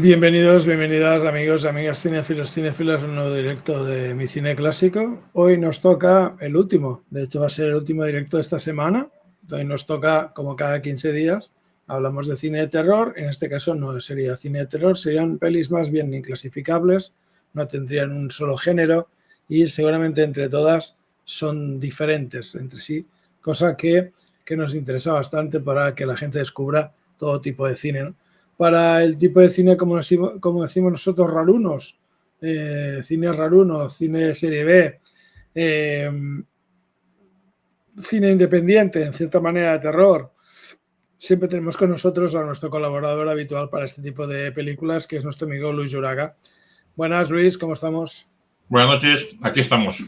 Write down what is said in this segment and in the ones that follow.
Bienvenidos, bienvenidas amigos, amigas cinéfilos, a un nuevo directo de Mi Cine Clásico. Hoy nos toca el último, de hecho va a ser el último directo de esta semana. Hoy nos toca, como cada 15 días, hablamos de cine de terror. En este caso no sería cine de terror, serían pelis más bien inclasificables, no tendrían un solo género y seguramente entre todas son diferentes entre sí, cosa que nos interesa bastante para que la gente descubra todo tipo de cine, ¿no? Para el tipo de cine, como decimos nosotros, rarunos, cine raruno, cine serie B, cine independiente, en cierta manera de terror. Siempre tenemos con nosotros a nuestro colaborador habitual para este tipo de películas, que es nuestro amigo Luis Lluraga. Buenas, Luis, ¿cómo estamos? Buenas noches, aquí estamos.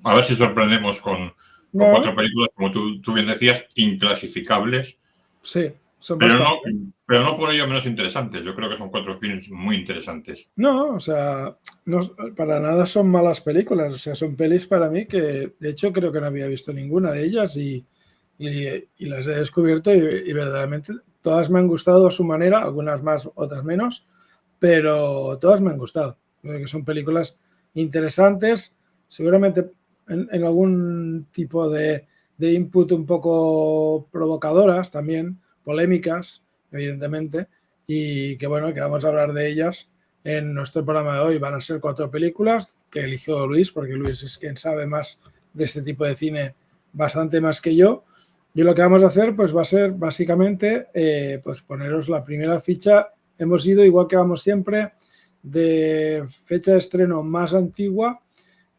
A ver si sorprendemos con 4 películas, como tú bien decías, inclasificables. Sí, son pero bastante. Pero no por ello menos interesantes. Yo creo que son 4 films muy interesantes. No, o sea, no, para nada son malas películas. O sea, son pelis para mí que, de hecho, creo que no había visto ninguna de ellas y las he descubierto y verdaderamente todas me han gustado a su manera, algunas más, otras menos, pero todas me han gustado. Creo que son películas interesantes, seguramente en algún tipo de input un poco provocadoras también, polémicas, evidentemente, y que bueno, que vamos a hablar de ellas en nuestro programa de hoy. Van a ser 4 películas que eligió Luis, porque Luis es quien sabe más de este tipo de cine, bastante más que yo. Y lo que vamos a hacer pues va a ser básicamente pues poneros la primera ficha. Hemos ido, igual que vamos siempre, de fecha de estreno más antigua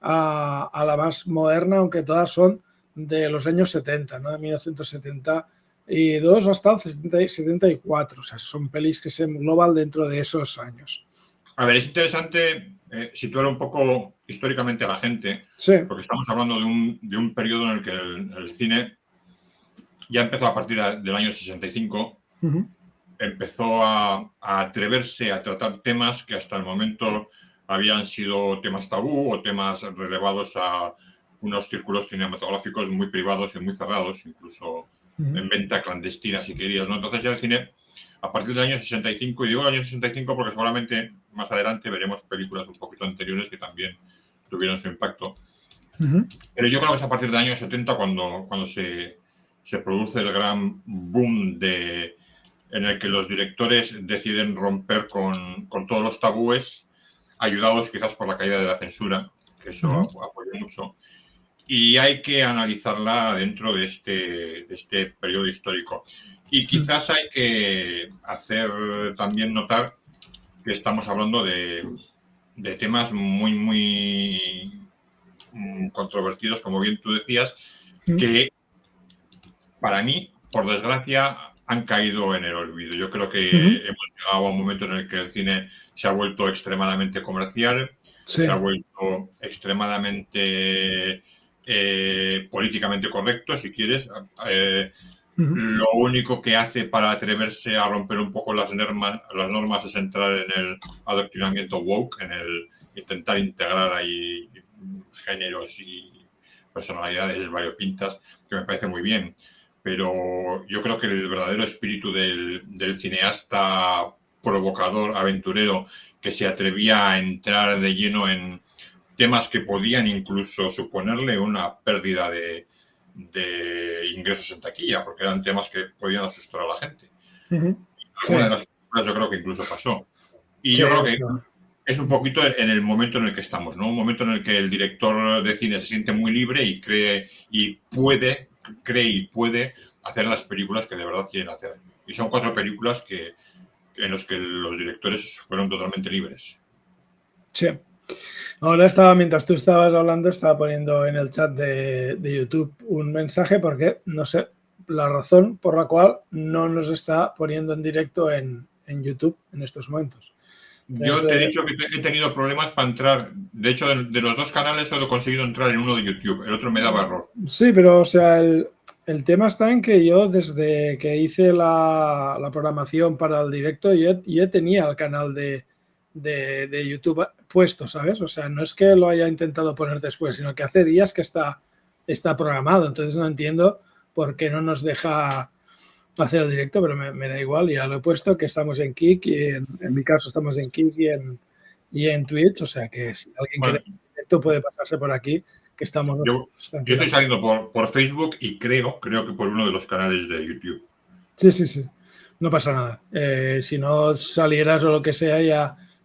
a la más moderna, aunque todas son de los años 70, ¿no? De 1972 hasta el 74. O sea, son pelis que se engloban dentro de esos años. A ver, es interesante situar un poco históricamente a la gente, sí, porque estamos hablando de un periodo en el que el cine ya empezó a partir del año 65. Empezó a atreverse a tratar temas que hasta el momento habían sido temas tabú o temas relevados a unos círculos cinematográficos muy privados y muy cerrados, incluso en venta clandestina, si querías, ¿no? Entonces ya el cine, a partir del año 65, y digo el año 65 porque seguramente más adelante veremos películas un poquito anteriores que también tuvieron su impacto. Pero yo creo que es a partir del año 70 cuando se produce el gran boom en el que los directores deciden romper con todos los tabúes, ayudados quizás por la caída de la censura, que eso apoyó mucho, y hay que analizarla dentro de este periodo histórico. Y quizás hay que hacer también notar que estamos hablando de temas muy controvertidos, como bien tú decías, que para mí, por desgracia, han caído en el olvido. Yo creo que hemos llegado a un momento en el que el cine se ha vuelto extremadamente comercial, se ha vuelto extremadamente políticamente correcto, si quieres. Lo único que hace para atreverse a romper un poco las normas es entrar en el adoctrinamiento woke, en el intentar integrar ahí géneros y personalidades variopintas, que me parece muy bien. Pero yo creo que el verdadero espíritu del cineasta provocador, aventurero, que se atrevía a entrar de lleno en temas que podían incluso suponerle una pérdida de ingresos en taquilla, porque eran temas que podían asustar a la gente. Alguna de las películas yo creo que incluso pasó. Y yo creo que es un poquito en el momento en el que estamos, ¿no? Un momento en el que el director de cine se siente muy libre y cree y puede hacer las películas que de verdad quieren hacer. Y son 4 películas en las que los directores fueron totalmente libres. Sí. Ahora mientras tú estabas hablando, estaba poniendo en el chat de YouTube un mensaje porque no sé la razón por la cual no nos está poniendo en directo en YouTube en estos momentos. Entonces, yo te he dicho que he tenido problemas para entrar. De hecho, de los 2 canales solo he conseguido entrar en uno de YouTube. El otro me daba error. Sí, pero o sea, el tema está en que yo desde que hice la programación para el directo ya tenía el canal de YouTube puesto, ¿sabes? O sea, no es que lo haya intentado poner después, sino que hace días que está programado. Entonces no entiendo por qué no nos deja hacer el directo, pero me da igual, ya lo he puesto, que estamos en Kick y en mi caso estamos en Kick y en Twitch, o sea que si alguien quiere directo puede pasarse por aquí, que estamos... Yo estoy saliendo por Facebook y creo que por uno de los canales de YouTube. Sí, no pasa nada. Si no salieras o lo que sea,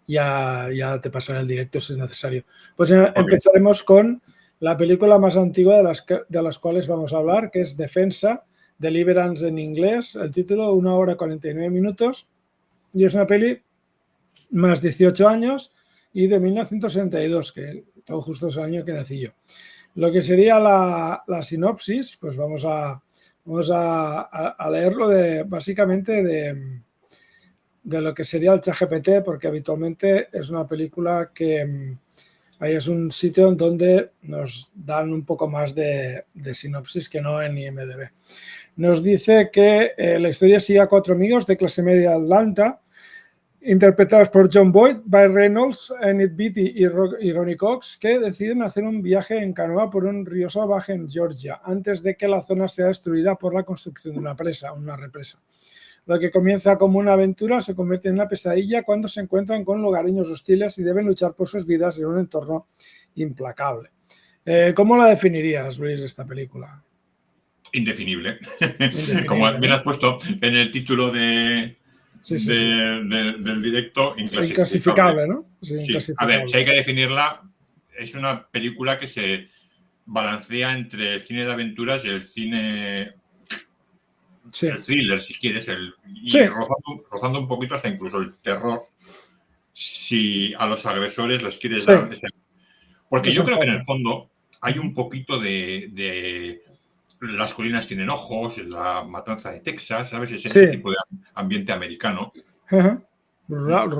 ya te pasará el directo si es necesario. Pues empezaremos con la película más antigua de las cuales vamos a hablar, que es Defensa, Deliverance en inglés, el título 1 hora 49 minutos, y es una peli más 18 años y de 1962, que todo justo es el año que nací yo. Lo que sería la sinopsis, pues vamos a leerlo básicamente de lo que sería el ChatGPT, porque habitualmente es una película que ahí es un sitio en donde nos dan un poco más de sinopsis que no en IMDb. Nos dice que la historia sigue a 4 amigos de clase media de Atlanta, interpretados por Jon Voight, Burt Reynolds, Annette Beatty y Ronny Cox, que deciden hacer un viaje en canoa por un río salvaje en Georgia, antes de que la zona sea destruida por la construcción de una represa. Lo que comienza como una aventura se convierte en una pesadilla cuando se encuentran con lugareños hostiles y deben luchar por sus vidas en un entorno implacable. ¿Cómo la definirías, Luis, esta película? Indefinible. Como bien has puesto en el título del directo, inclasificable, ¿no? Sí, inclasificable. A ver, si hay que definirla, es una película que se balancea entre el cine de aventuras y el cine... El thriller, si quieres, rozando un poquito hasta incluso el terror, si a los agresores les quieres dar ese... Porque yo creo que en el fondo hay un poquito de las colinas tienen ojos, la matanza de Texas, ¿sabes? Ese tipo de ambiente americano. Rural,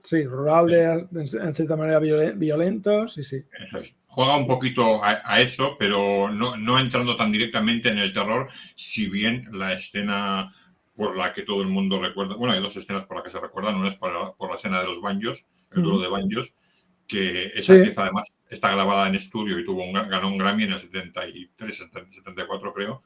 en cierta manera violento, sí. Eso es. Juega un poquito a eso, pero no entrando tan directamente en el terror, si bien la escena por la que todo el mundo recuerda, bueno, hay dos escenas por las que se recuerdan, una es por la escena de los banjos, el duelo de banjos, que esa pieza además está grabada en estudio y ganó un Grammy en el 73, 74 creo,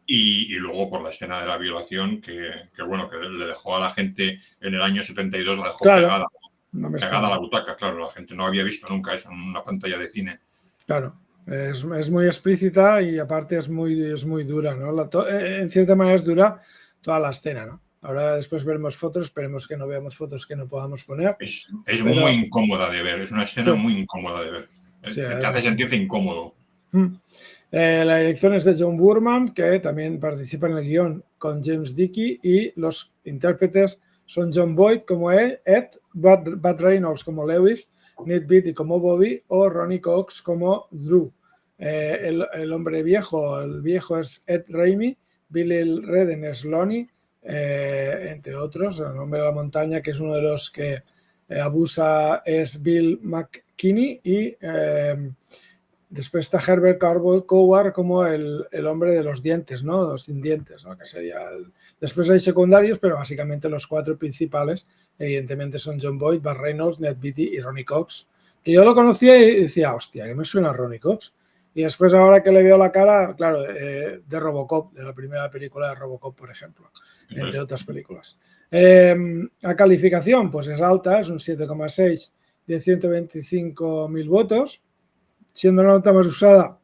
y luego por la escena de la violación que le dejó a la gente en el año 72, la dejó pegada a la butaca, claro, la gente no había visto nunca eso en una pantalla de cine. Claro, es muy explícita y aparte es muy dura, ¿no? En cierta manera es dura toda la escena, ¿no? Ahora después veremos fotos, esperemos que no veamos fotos que no podamos poner. Es muy incómoda de ver, es una escena muy incómoda de ver. Te hace sentirte incómodo. La dirección es de John Boorman, que también participa en el guión con James Dickey, y los intérpretes son Jon Voight como Ed, Burt Reynolds como Lewis, Annette Beatty como Bobby o Ronny Cox como Drew. El hombre viejo, es Ed Raimi, Billy Redden es Lonnie, entre otros. El hombre de la montaña, que es uno de los que abusa, es Bill McKinney, y después está Herbert Coward como el hombre de los dientes, ¿no? Los sin dientes, ¿no? Que sería después hay secundarios, pero básicamente los 4 principales, evidentemente, son Jon Voight, Burt Reynolds, Annette Beatty y Ronny Cox. Que yo lo conocía y decía, hostia, que me suena Ronny Cox. Y después, ahora que le veo la cara, claro, de Robocop, de la primera película de Robocop, por ejemplo, entre otras películas. La calificación, pues es alta, es un 7,6 de 125.000 votos. Siendo la nota más usada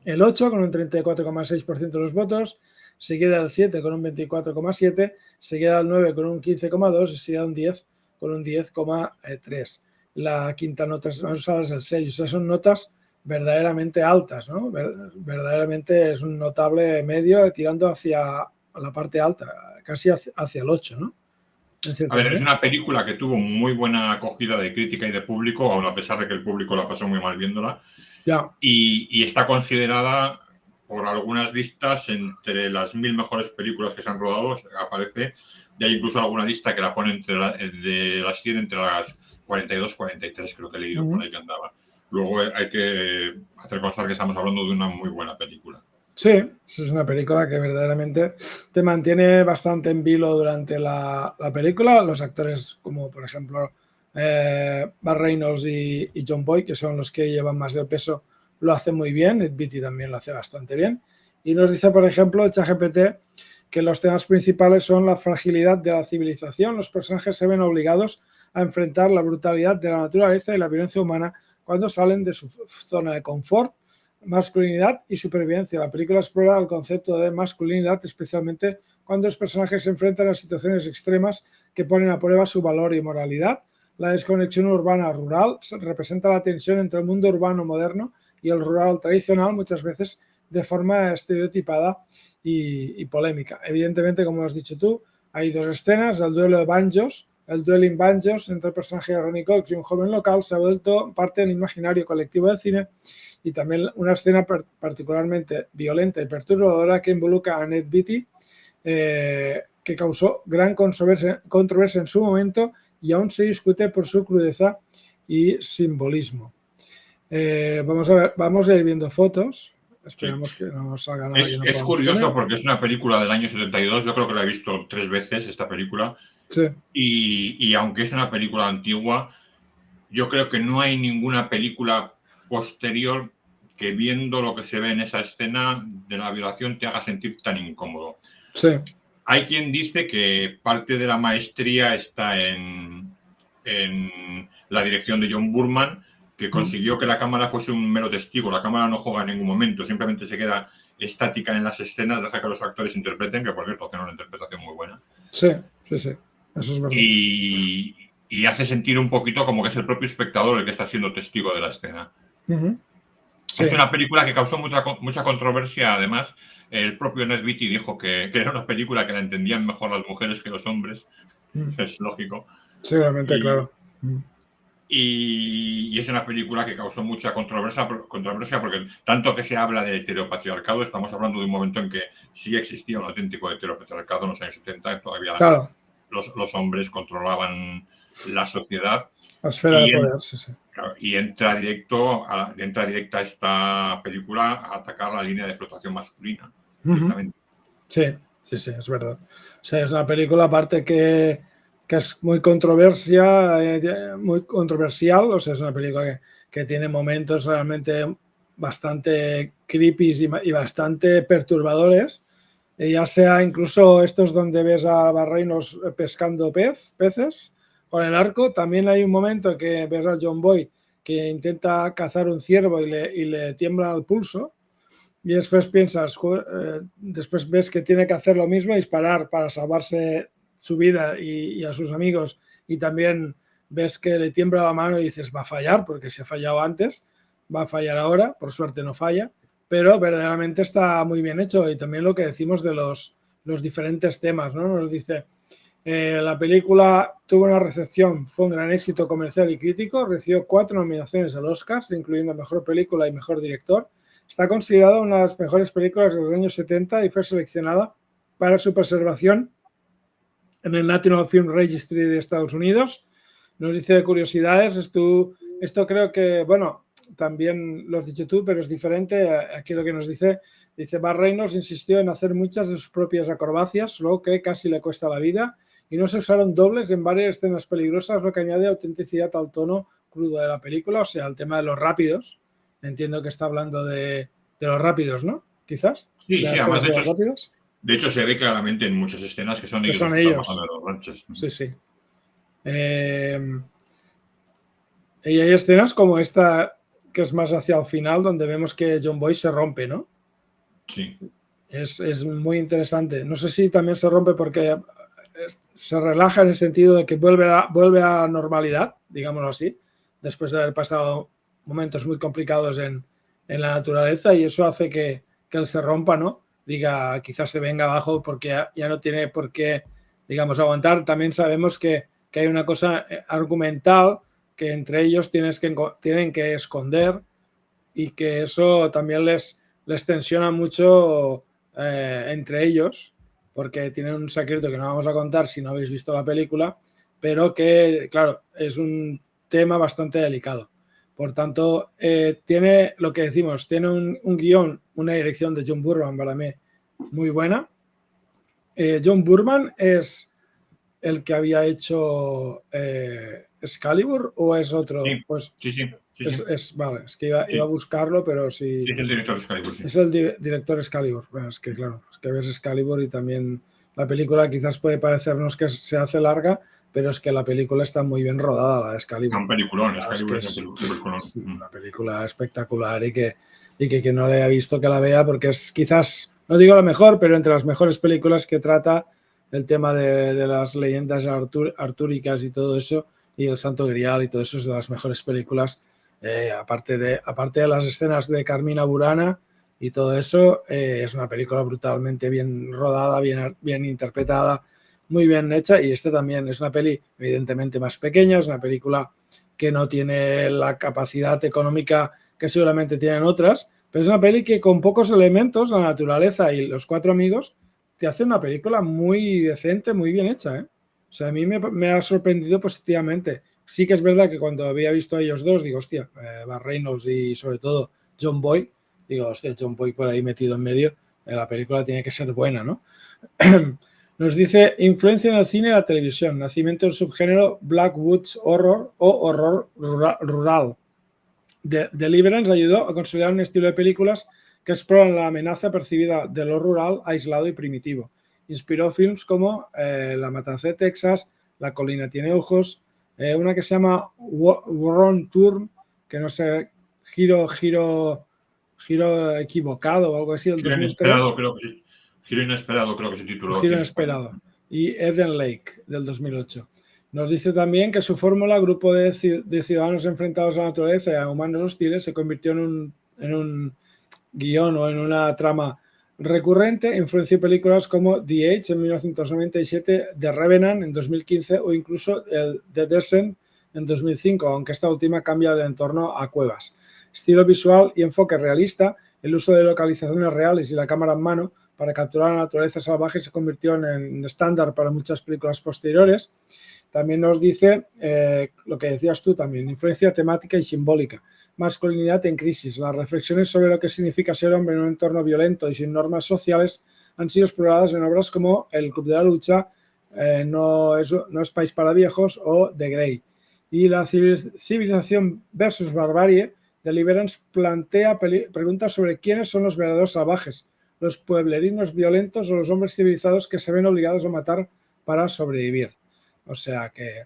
el 8 con un 34,6% de los votos, seguida el 7 con un 24,7%, seguida el 9 con un 15,2% y seguida el 10 con un 10,3%. La quinta nota más usada es el 6, o sea, son notas verdaderamente altas, ¿no? Verdaderamente es un notable medio tirando hacia la parte alta, casi hacia el 8, ¿no? A ver, es una película que tuvo muy buena acogida de crítica y de público, aun a pesar de que el público la pasó muy mal viéndola. Y está considerada por algunas listas entre las 1000 mejores películas que se han rodado, aparece, y hay incluso alguna lista que la pone de las 100 entre las 42, 43, creo que he leído por ahí que andaba. Luego hay que hacer constar que estamos hablando de una muy buena película. Sí, es una película que verdaderamente te mantiene bastante en vilo durante la película. Los actores como, por ejemplo, Burt Reynolds y Jon Voight, que son los que llevan más del peso, lo hacen muy bien. Ed Beatty también lo hace bastante bien. Y nos dice, por ejemplo, ChatGPT, que los temas principales son la fragilidad de la civilización. Los personajes se ven obligados a enfrentar la brutalidad de la naturaleza y la violencia humana cuando salen de su zona de confort, masculinidad y supervivencia. La película explora el concepto de masculinidad, especialmente cuando los personajes se enfrentan a situaciones extremas que ponen a prueba su valor y moralidad. La desconexión urbana-rural representa la tensión entre el mundo urbano moderno y el rural tradicional, muchas veces de forma estereotipada y polémica. Evidentemente, como has dicho tú, hay dos escenas: el duelo de banjos, el dueling banjos entre el personaje de Ronnie Cox y un joven local se ha vuelto parte del imaginario colectivo del cine, y también una escena particularmente violenta y perturbadora que involucra a Ned Beatty, que causó gran controversia en su momento y aún se discute por su crudeza y simbolismo. Vamos a ir viendo fotos. Esperamos que no nos salga nada. Es curioso porque es una película del año 72. Yo creo que la he visto 3 veces, esta película. Sí. Y aunque es una película antigua, yo creo que no hay ninguna película posterior que, viendo lo que se ve en esa escena de la violación, te haga sentir tan incómodo. Sí. Hay quien dice que parte de la maestría está en la dirección de John Boorman, que consiguió que la cámara fuese un mero testigo. La cámara no juega en ningún momento, simplemente se queda estática en las escenas, deja que los actores interpreten, que por cierto hacen una interpretación muy buena. Sí, sí, sí, eso es verdad. Y hace sentir un poquito como que es el propio espectador el que está siendo testigo de la escena. Sí. Es una película que causó mucha controversia. Además, el propio Ned Beatty dijo que era una película que la entendían mejor las mujeres que los hombres. Es lógico. Seguramente, claro. Y es una película que causó mucha controversia porque tanto que se habla del heteropatriarcado, estamos hablando de un momento en que sí existía un auténtico heteropatriarcado en los años 70, todavía claro. los hombres controlaban la sociedad. La esfera de poder, sí, sí. Claro, y entra directa esta película a atacar la línea de flotación masculina. Sí, sí, sí, es verdad. O sea, es una película aparte que es muy controversial, o sea, es una película que tiene momentos realmente bastante creepy y bastante perturbadores, ya sea incluso estos donde ves a Barreinos pescando peces con el arco. También hay un momento en que ves a John Boy que intenta cazar un ciervo y le tiembla el pulso. Y después piensas, después ves que tiene que hacer lo mismo, disparar para salvarse su vida y a sus amigos, y también ves que le tiembla la mano y dices, va a fallar, porque si ha fallado antes, va a fallar ahora. Por suerte no falla, pero verdaderamente está muy bien hecho. Y también lo que decimos de los diferentes temas, ¿no? Nos dice, la película tuvo una recepción, fue un gran éxito comercial y crítico, recibió 4 nominaciones al Oscar, incluyendo Mejor Película y Mejor Director. Está considerada una de las mejores películas de los años 70 y fue seleccionada para su preservación en el National Film Registry de Estados Unidos. Nos dice de curiosidades, esto creo que, bueno, también lo has dicho tú, pero es diferente. Aquí lo que nos dice Bar Reynolds insistió en hacer muchas de sus propias acrobacias, lo que casi le cuesta la vida, y no se usaron dobles en varias escenas peligrosas, lo que añade autenticidad al tono crudo de la película, o sea, el tema de los rápidos. Entiendo que está hablando de los rápidos, ¿no? Quizás. Sí, además de hecho se ve claramente en muchas escenas que son ellos los que están bajando de los ranchos. Sí, sí. Y hay escenas como esta, que es más hacia el final, donde vemos que John Boy se rompe, ¿no? Sí. Es muy interesante. No sé si también se rompe porque se relaja en el sentido de que vuelve a la normalidad, digámoslo así, después de haber pasado momentos muy complicados en la naturaleza, y eso hace que él se rompa, ¿no? Diga, quizás se venga abajo porque ya no tiene por qué, digamos, aguantar. También sabemos que hay una cosa argumental que entre ellos tienen que esconder, y que eso también les tensiona mucho entre ellos, porque tienen un secreto que no vamos a contar si no habéis visto la película, pero que, claro, es un tema bastante delicado. Por tanto, tiene lo que decimos, tiene un guión, una dirección de John Boorman para mí muy buena. John Boorman es el que había hecho Excalibur, ¿o es otro? Sí, pues, sí. Sí, sí. Vale, es que iba a buscarlo, pero sí. Sí, es el director de Excalibur, sí. Es el director Excalibur. Bueno, es que claro, es que ves Excalibur y también la película quizás puede parecernos que se hace larga, pero es que la película está muy bien rodada, la de Excalibur. Es un peliculón, Excalibur es un peliculón. Una película espectacular y que no le haya visto que la vea, porque es quizás, no digo la mejor, pero entre las mejores películas que trata el tema de las leyendas artúricas y todo eso, y el Santo Grial y todo eso, es de las mejores películas, aparte de las escenas de Carmina Burana y todo eso, es una película brutalmente bien rodada, bien interpretada, muy bien hecha, y esta también es una peli evidentemente más pequeña, es una película que no tiene la capacidad económica que seguramente tienen otras, pero es una peli que con pocos elementos, la naturaleza y los cuatro amigos, te hace una película muy decente, muy bien hecha, ¿eh? O sea, a mí me ha sorprendido positivamente. Sí que es verdad que cuando había visto a ellos dos, digo, hostia, Burt Reynolds y sobre todo John Boy, digo, hostia, John Boy por ahí metido en medio, la película tiene que ser buena, ¿no? Nos dice, influencia en el cine y la televisión, nacimiento del subgénero Black Woods Horror o horror rural. Deliverance ayudó a consolidar un estilo de películas que exploran la amenaza percibida de lo rural, aislado y primitivo. Inspiró films como La Matanza de Texas, La colina tiene ojos, una que se llama Wrong Turn, que no sé, giro equivocado o algo así, del 2003. Giro inesperado creo que se tituló. Giro inesperado. Y Eden Lake, del 2008. Nos dice también que su fórmula, grupo de ciudadanos enfrentados a la naturaleza y a humanos hostiles, se convirtió en un guión o en una trama recurrente, influenció películas como The Age en 1997, The Revenant en 2015 o incluso el The Descent en 2005, aunque esta última cambia de entorno a cuevas. Estilo visual y enfoque realista, el uso de localizaciones reales y la cámara en mano para capturar la naturaleza salvaje se convirtió en estándar para muchas películas posteriores. También nos dice lo que decías tú también, influencia temática y simbólica, masculinidad en crisis. Las reflexiones sobre lo que significa ser hombre en un entorno violento y sin normas sociales han sido exploradas en obras como El Club de la Lucha, no es País para Viejos o The Grey. Y la civilización versus barbarie, Deliverance plantea preguntas sobre quiénes son los verdaderos salvajes, los pueblerinos violentos o los hombres civilizados que se ven obligados a matar para sobrevivir. O sea que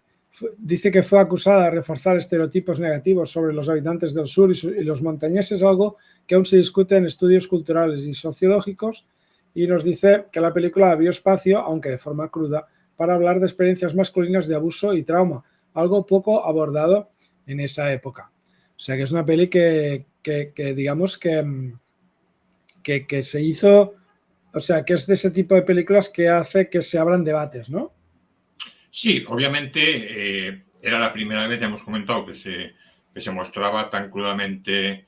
dice que fue acusada de reforzar estereotipos negativos sobre los habitantes del sur y los montañeses, algo que aún se discute en estudios culturales y sociológicos, y nos dice que la película abrió espacio, aunque de forma cruda, para hablar de experiencias masculinas de abuso y trauma, algo poco abordado en esa época. O sea que es una peli que digamos que se hizo, o sea que es de ese tipo de películas que hace que se abran debates, ¿no? Sí, obviamente era la primera vez, ya hemos comentado, que se mostraba tan crudamente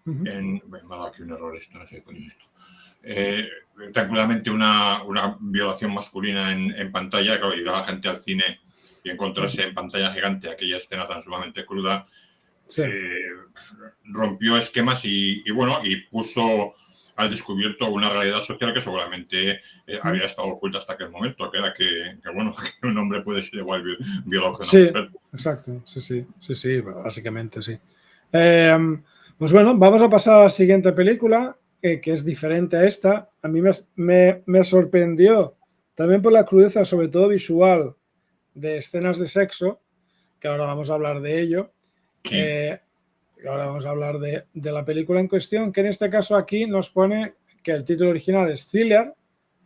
me ha dado aquí un error esto, no sé qué es esto. Tan crudamente una violación masculina en pantalla, claro, ir a la gente al cine y encontrarse en pantalla gigante aquella escena tan sumamente cruda, sí. Rompió esquemas y puso al descubierto una realidad social que seguramente había estado oculta hasta aquel momento, que era que un hombre puede ser igual violado que una mujer. Exacto, sí, básicamente sí. Pues bueno, vamos a pasar a la siguiente película, que es diferente a esta. A mí me sorprendió también por la crudeza, sobre todo visual, de escenas de sexo, que ahora vamos a hablar de ello. Sí. Ahora vamos a hablar de la película en cuestión, que en este caso aquí nos pone que el título original es Thriller,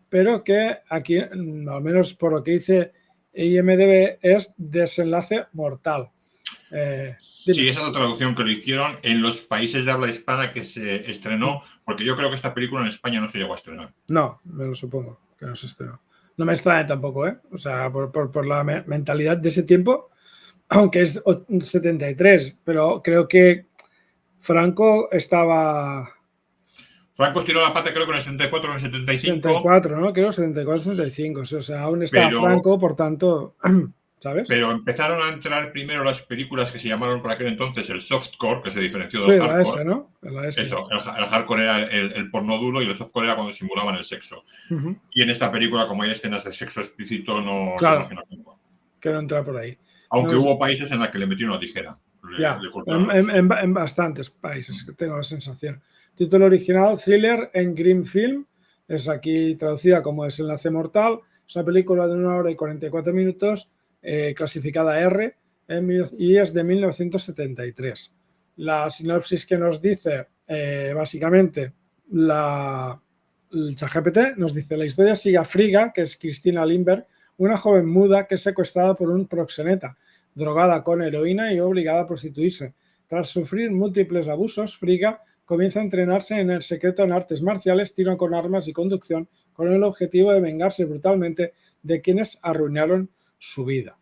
pero que aquí, al menos por lo que dice IMDb, es Desenlace Mortal. Sí, esa es la traducción que lo hicieron en los países de habla hispana que se estrenó, porque yo creo que esta película en España no se llegó a estrenar. No, me lo supongo que no se estrenó. No me extraña tampoco, ¿eh? O sea, por la mentalidad de ese tiempo, aunque es 73, pero creo que Franco estaba... Franco estiró la pata creo que en el 74 o en el 75. 74, ¿no? Creo 74, 75. O sea, aún estaba Franco, por tanto, ¿sabes? Pero empezaron a entrar primero las películas que se llamaron por aquel entonces el softcore, que se diferenció del hardcore. La S, ¿no? La S. Eso, el hardcore era el porno duro y el softcore era cuando simulaban el sexo. Y en esta película, como hay escenas de sexo explícito, no... Claro, que no entra por ahí. Aunque hubo países en los que le metieron una tijera. Ya, le cortaron los... en bastantes países, que tengo la sensación. Título original, Thriller en Green Film, es aquí traducida como Desenlace Mortal, es una película de 1 hora y 44 minutos, clasificada R, y es de 1973. La sinopsis que nos dice, básicamente, el ChatGPT nos dice, la historia sigue a Frigga, que es Cristina Lindberg, una joven muda que es secuestrada por un proxeneta, drogada con heroína y obligada a prostituirse. Tras sufrir múltiples abusos, Frigga comienza a entrenarse en el secreto en artes marciales, tiro con armas y conducción, con el objetivo de vengarse brutalmente de quienes arruinaron su vida.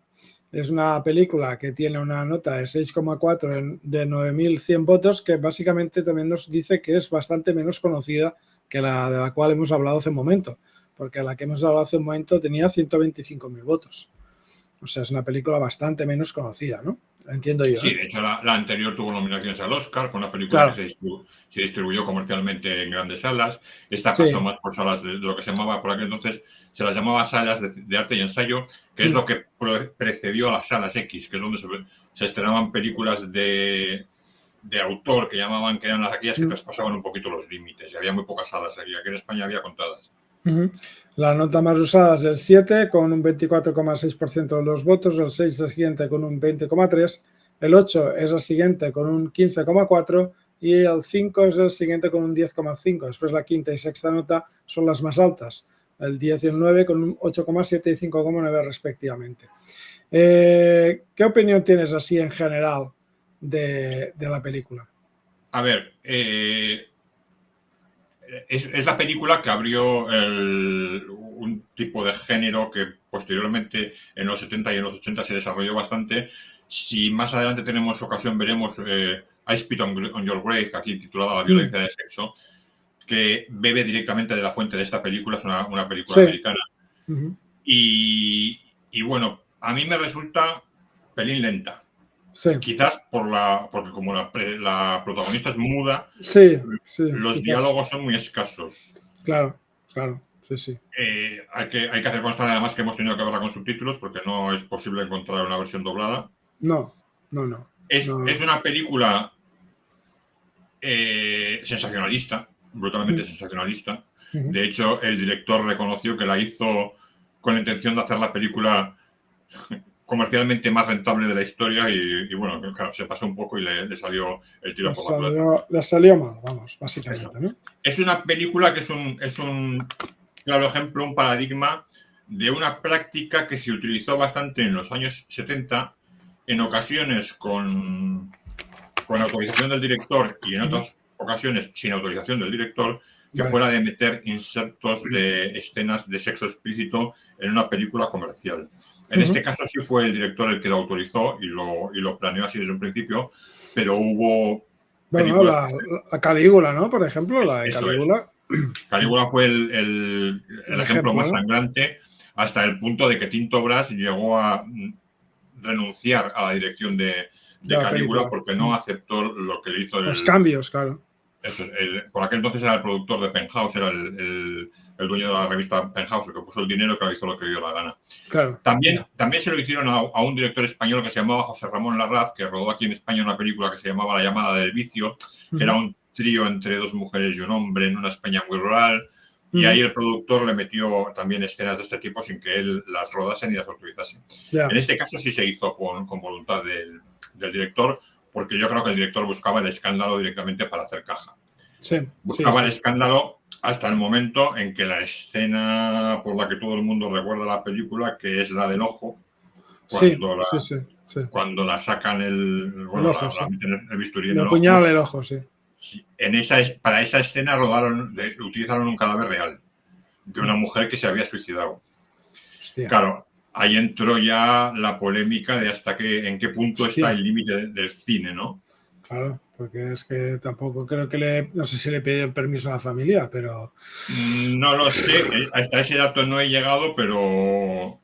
Es una película que tiene una nota de 6,4 de 9.100 votos, que básicamente también nos dice que es bastante menos conocida que la de la cual hemos hablado hace un momento, porque la que hemos hablado hace un momento tenía 125.000 votos. O sea, es una película bastante menos conocida, ¿no? Entiendo yo. Sí, de hecho, la anterior tuvo nominaciones al Oscar, fue una película que se distribuyó comercialmente en grandes salas. Esta pasó más por salas de lo que se llamaba, por aquel entonces, se las llamaba salas de arte y ensayo, que es lo que precedió a las salas X, que es donde se estrenaban películas de autor, que llamaban, que eran aquellas que traspasaban un poquito los límites, y había muy pocas salas aquí en España había contadas. La nota más usada es el 7 con un 24,6% de los votos, el 6 es el siguiente con un 20,3%, el 8 es el siguiente con un 15,4% y el 5 es el siguiente con un 10,5%. Después la quinta y sexta nota son las más altas, el 10 y el 9 con un 8,7 y 5,9 respectivamente. ¿Qué opinión tienes así en general de la película? A ver, es la película que abrió un tipo de género que posteriormente en los 70 y en los 80 se desarrolló bastante. Si más adelante tenemos ocasión, veremos I Spit on Your Grave, aquí titulada La violencia de sexo, que bebe directamente de la fuente de esta película, es una película americana. Y bueno, a mí me resulta pelín lenta. Sí. Quizás porque como la protagonista es muda, los diálogos son muy escasos. Claro. Sí. Hay que hacer constar además que hemos tenido que verla con subtítulos porque no es posible encontrar una versión doblada. No. Es una película sensacionalista, brutalmente sensacionalista. De hecho, el director reconoció que la hizo con la intención de hacer la película comercialmente más rentable de la historia y bueno, claro, se pasó un poco y le salió el tiro por la culata. Le salió mal, vamos, básicamente, ¿no? Es una película que es un claro ejemplo, un paradigma de una práctica que se utilizó bastante en los años 70, en ocasiones con autorización del director y en otras ocasiones sin autorización del director, que fue la de meter insertos de escenas de sexo explícito en una película comercial. En este caso sí fue el director el que lo autorizó y lo planeó así desde un principio, pero hubo... Bueno, la Calígula, ¿no? Por ejemplo, la de Calígula. Calígula fue el ejemplo más sangrante, hasta el punto de que Tinto Brass llegó a renunciar a la dirección de Calígula porque no aceptó lo que le hizo los cambios, claro. Eso, por aquel entonces era el productor de Penthouse, era el dueño de la revista Penthouse, el que puso el dinero, que hizo lo que dio la gana. Claro. También se lo hicieron a un director español que se llamaba José Ramón Larraz, que rodó aquí en España una película que se llamaba La llamada del vicio, que era un trío entre dos mujeres y un hombre en una España muy rural. Y ahí el productor le metió también escenas de este tipo sin que él las rodase ni las autorizase. En este caso sí se hizo con voluntad del director, porque yo creo que el director buscaba el escándalo directamente para hacer caja. Buscaba el escándalo hasta el momento en que la escena por la que todo el mundo recuerda la película, que es la del ojo, cuando la sacan el bisturí en el ojo. Apuñalan el ojo, sí. Para esa escena utilizaron un cadáver real de una mujer que se había suicidado. Hostia. Claro, ahí entró ya la polémica de en qué punto está el límite del cine, ¿no? Claro, porque es que tampoco creo que no sé si le pidieron permiso a la familia, pero... No lo sé, hasta ese dato no he llegado, pero...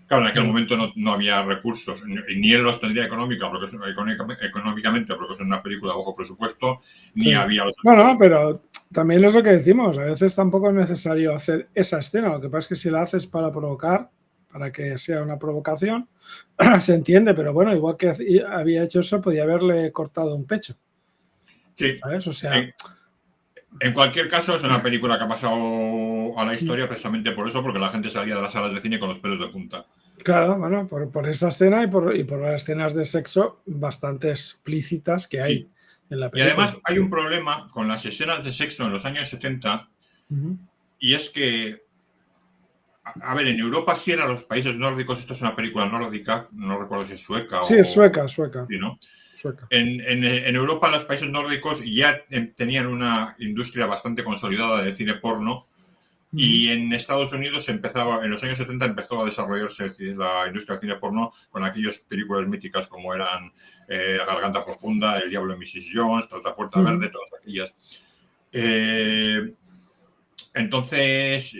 Claro, en aquel momento no había recursos, ni él los tendría económicamente, porque es una película de bajo presupuesto, ni había los... Bueno, pero también es lo que decimos, a veces tampoco es necesario hacer esa escena, lo que pasa es que si la haces para provocar, para que sea una provocación, se entiende, pero bueno, igual que había hecho eso, podía haberle cortado un pecho. Sí. ¿Sabes? O sea, en cualquier caso, es una película que ha pasado a la historia precisamente por eso, porque la gente salía de las salas de cine con los pelos de punta. Claro, bueno, por esa escena y por las escenas de sexo bastante explícitas que hay en la Y película. además hay un problema con las escenas de sexo en los años 70, y es que, a ver, en Europa sí eran los países nórdicos, esto es una película nórdica, no recuerdo si es sueca Sí, es sueca. Sí, ¿no? Sueca. En Europa, los países nórdicos ya tenían una industria bastante consolidada de cine porno, y en Estados Unidos en los años 70 empezó a desarrollarse la industria del cine porno con aquellas películas míticas como eran La Garganta Profunda, El Diablo de Mrs. Jones, Tras la Puerta Verde, todas aquellas. Entonces,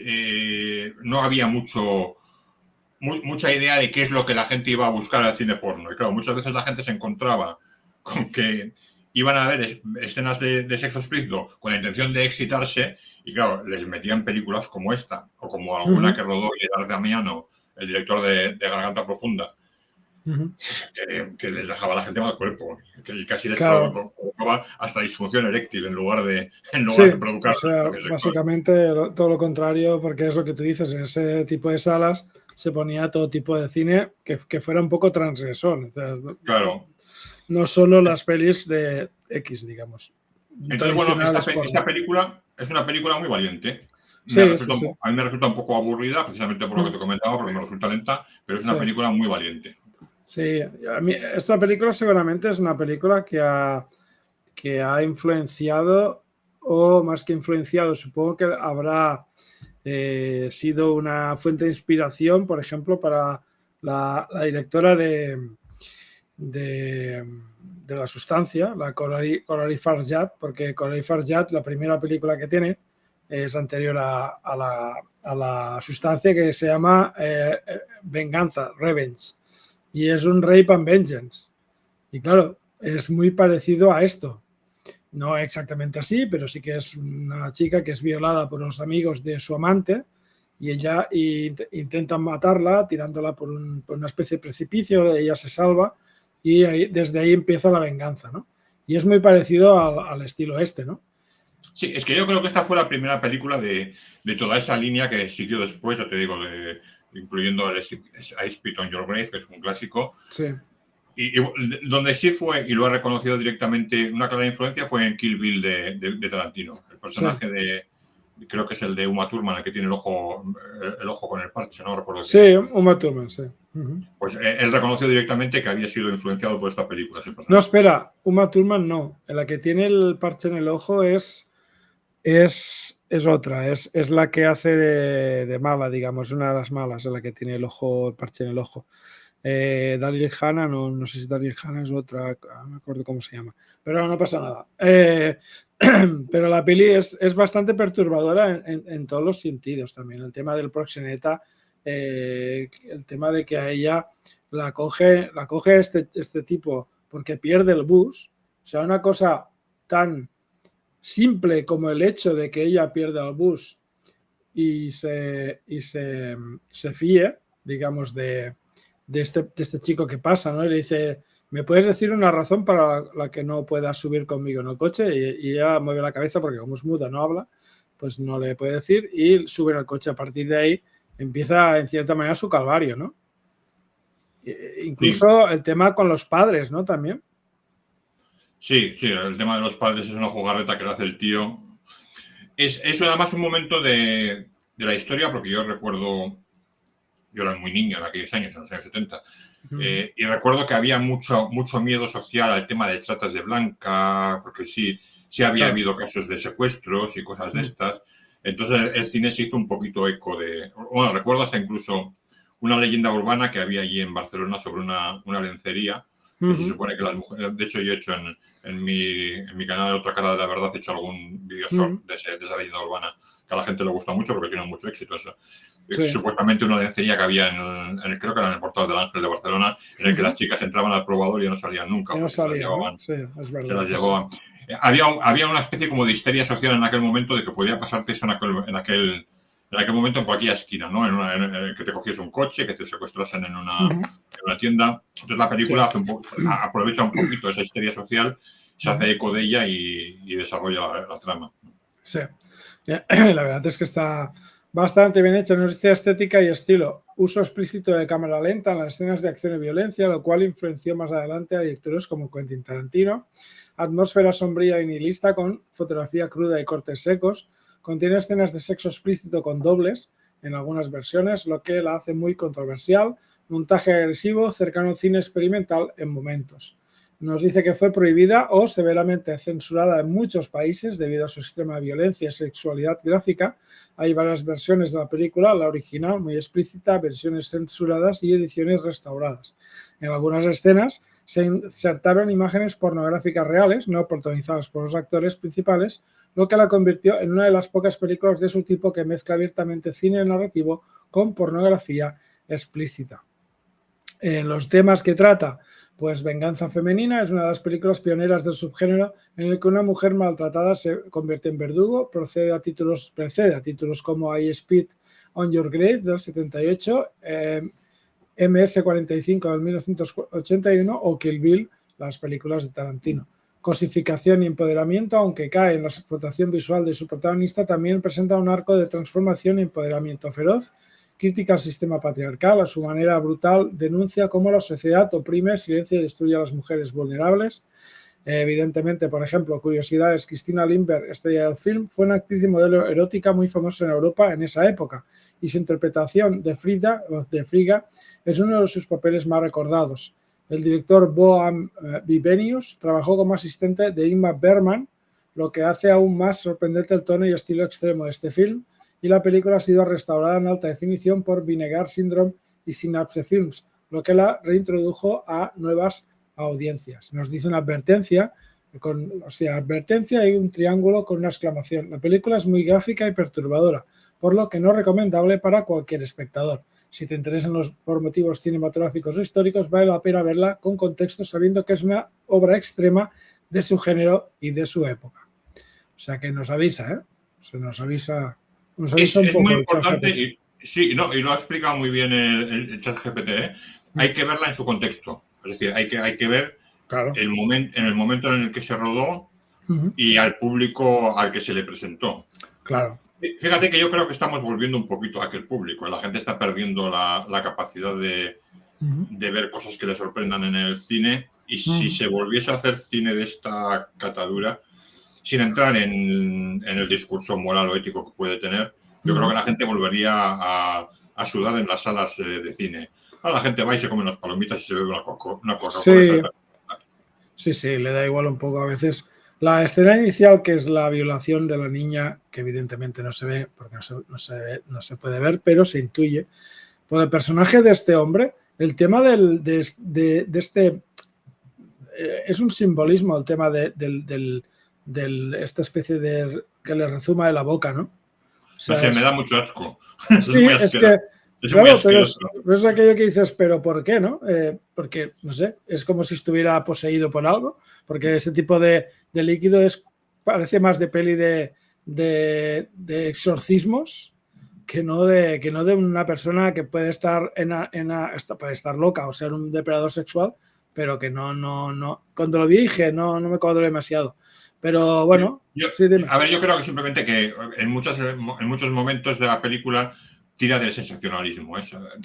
no había mucha idea de qué es lo que la gente iba a buscar al cine porno. Y claro, muchas veces la gente se encontraba con que iban a ver escenas de sexo explícito con la intención de excitarse, y claro, les metían películas como esta, o como alguna que rodó Gerard Damiano, el director de Garganta Profunda, que les dejaba a la gente mal cuerpo, que casi les provocaba hasta disfunción eréctil en lugar de provocar o sea, básicamente todo lo contrario, porque es lo que tú dices, en ese tipo de salas se ponía todo tipo de cine que fuera un poco transgresor. Entonces, claro. No solo las pelis de X, digamos. Entonces, bueno, esta película es una película muy valiente. A mí me resulta un poco aburrida, precisamente por lo que te comentaba, porque me resulta lenta, pero es una película muy valiente. Sí, a mí esta película seguramente es una película que ha influenciado, o más que influenciado, supongo que habrá sido una fuente de inspiración, por ejemplo, para la directora de La Sustancia, la Coralie Farjad, porque Coralie Farjad, la primera película que tiene, es anterior a La Sustancia, que se llama Venganza, Revenge, y es un Rape and Vengeance. Y claro, es muy parecido a esto. No exactamente así, pero sí que es una chica que es violada por los amigos de su amante, y ella intentan matarla tirándola por una especie de precipicio, ella se salva, y desde ahí empieza la venganza, ¿no? Y es muy parecido al estilo este, ¿no? Sí, es que yo creo que esta fue la primera película de toda esa línea que siguió después, ya te digo, incluyendo el I Spit on Your Grave, que es un clásico. Sí. Y donde sí fue, y lo ha reconocido directamente, una clara influencia fue en Kill Bill de Tarantino. El personaje creo que es el de Uma Thurman, el que tiene el ojo con el parche, no recuerdo. Sí, Uma Thurman, sí. Pues él reconoció directamente que había sido influenciado por esta película. No, espera, Uma Thurman no. La que tiene el parche en el ojo es otra, es la que hace de mala, digamos, una de las malas, la que tiene el parche en el ojo. Daryl Hannah, no sé si Daryl Hannah es otra, no me acuerdo cómo se llama, pero no pasa nada. Pero la peli es bastante perturbadora en todos los sentidos también. El tema del proxeneta, el tema de que a ella la coge este tipo porque pierde el bus. O sea, una cosa tan simple como el hecho de que ella pierda el bus y se fíe, digamos, de este chico que pasa, ¿no? Y le dice, ¿me puedes decir una razón para la que no puedas subir conmigo en el coche? Y ella mueve la cabeza porque como es muda, no habla, pues no le puede decir, y sube al coche. A partir de ahí empieza, en cierta manera, su calvario, ¿no? Incluso el tema con los padres, ¿no? También. Sí, el tema de los padres es una jugarreta que le hace el tío. Es además un momento de la historia, porque yo recuerdo, yo era muy niño en aquellos años, en los años 70, y recuerdo que había mucho miedo social al tema de tratas de blanca, porque sí había habido casos de secuestros y cosas de estas. Entonces el cine se hizo un poquito eco de... Bueno, recuerdo hasta incluso una leyenda urbana que había allí en Barcelona sobre una lencería, que se supone que las mujeres... De hecho, yo he hecho en mi canal Otra Cara de la Verdad, he hecho algún vídeo short de esa leyenda urbana, que a la gente le gusta mucho porque tiene mucho éxito eso. Sí. Supuestamente una lencería que había creo que era en el Portal del Ángel de Barcelona, en el que las chicas entraban al probador y ya no salían nunca. Ya no salían, ¿no? Sí, es verdad. Se las llevaban. Había una especie como de histeria social en aquel momento de que podía pasarte eso en aquel en aquel momento en cualquier esquina, ¿no? Que te cogías un coche, que te secuestrasen en una tienda. Entonces la película aprovecha un poquito esa histeria social, se hace eco de ella y desarrolla la trama. Sí, la verdad es que está bastante bien hecha, nos dice estética y estilo. Uso explícito de cámara lenta en las escenas de acción y violencia, lo cual influenció más adelante a directores como Quentin Tarantino. Atmósfera sombría y nihilista con fotografía cruda y cortes secos. Contiene escenas de sexo explícito con dobles en algunas versiones, lo que la hace muy controversial. Montaje agresivo, cercano al cine experimental en momentos. Nos dice que fue prohibida o severamente censurada en muchos países debido a su extrema violencia y sexualidad gráfica. Hay varias versiones de la película, la original muy explícita, versiones censuradas y ediciones restauradas. En algunas escenas se insertaron imágenes pornográficas reales, no protagonizadas por los actores principales, lo que la convirtió en una de las pocas películas de su tipo que mezcla abiertamente cine narrativo con pornografía explícita. Los temas que trata, pues Venganza Femenina es una de las películas pioneras del subgénero en el que una mujer maltratada se convierte en verdugo, precede a títulos como I Spit on Your Grave del 78, MS-45 del 1981 o Kill Bill, las películas de Tarantino. Cosificación y empoderamiento, aunque cae en la explotación visual de su protagonista, también presenta un arco de transformación y empoderamiento feroz. Crítica al sistema patriarcal, a su manera brutal, denuncia cómo la sociedad oprime, silencia y destruye a las mujeres vulnerables. Evidentemente, por ejemplo, curiosidades, Christina Lindberg, estrella del film, fue una actriz y modelo erótica muy famosa en Europa en esa época, y su interpretación de Frigga es uno de sus papeles más recordados. El director Boam Vivenius trabajó como asistente de Ingmar Bergman, lo que hace aún más sorprendente el tono y estilo extremo de este film, y la película ha sido restaurada en alta definición por Vinegar Syndrome y Synapse Films, lo que la reintrodujo a nuevas audiencias. Nos dice una advertencia, advertencia y un triángulo con una exclamación. La película es muy gráfica y perturbadora, por lo que no es recomendable para cualquier espectador. Si te interesan por motivos cinematográficos o históricos, vale la pena verla con contexto, sabiendo que es una obra extrema de su género y de su época. O sea que nos avisa, ¿eh? Se nos avisa. Es muy importante y lo ha explicado muy bien el ChatGPT. Hay que verla en su contexto. Es decir, hay que ver en el momento en el que se rodó y al público al que se le presentó. Claro. Fíjate que yo creo que estamos volviendo un poquito a aquel público. La gente está perdiendo la capacidad de ver cosas que le sorprendan en el cine. Y si se volviese a hacer cine de esta catadura, sin entrar en el discurso moral o ético que puede tener, yo creo que la gente volvería a sudar en las salas de cine. Ahora la gente va y se come unas palomitas y se bebe una Coca-Cola. Sí, le da igual un poco a veces. La escena inicial, que es la violación de la niña, que evidentemente no se ve, porque no se puede ver, pero se intuye. Por el personaje de este hombre, el tema de este... es un simbolismo el tema de esta especie de... que le rezuma de la boca, ¿no? O sea, me da mucho asco. Sí, es que... Claro, pero es aquello que dices, pero ¿por qué, no? Porque, no sé, es como si estuviera poseído por algo, porque este tipo de líquido parece más de peli de exorcismos que no de una persona que puede estar puede estar loca o ser un depredador sexual, pero que no. Cuando lo vi dije, no me cuadro demasiado. Pero bueno, a ver, yo creo que simplemente que en muchos momentos de la película tira del sensacionalismo.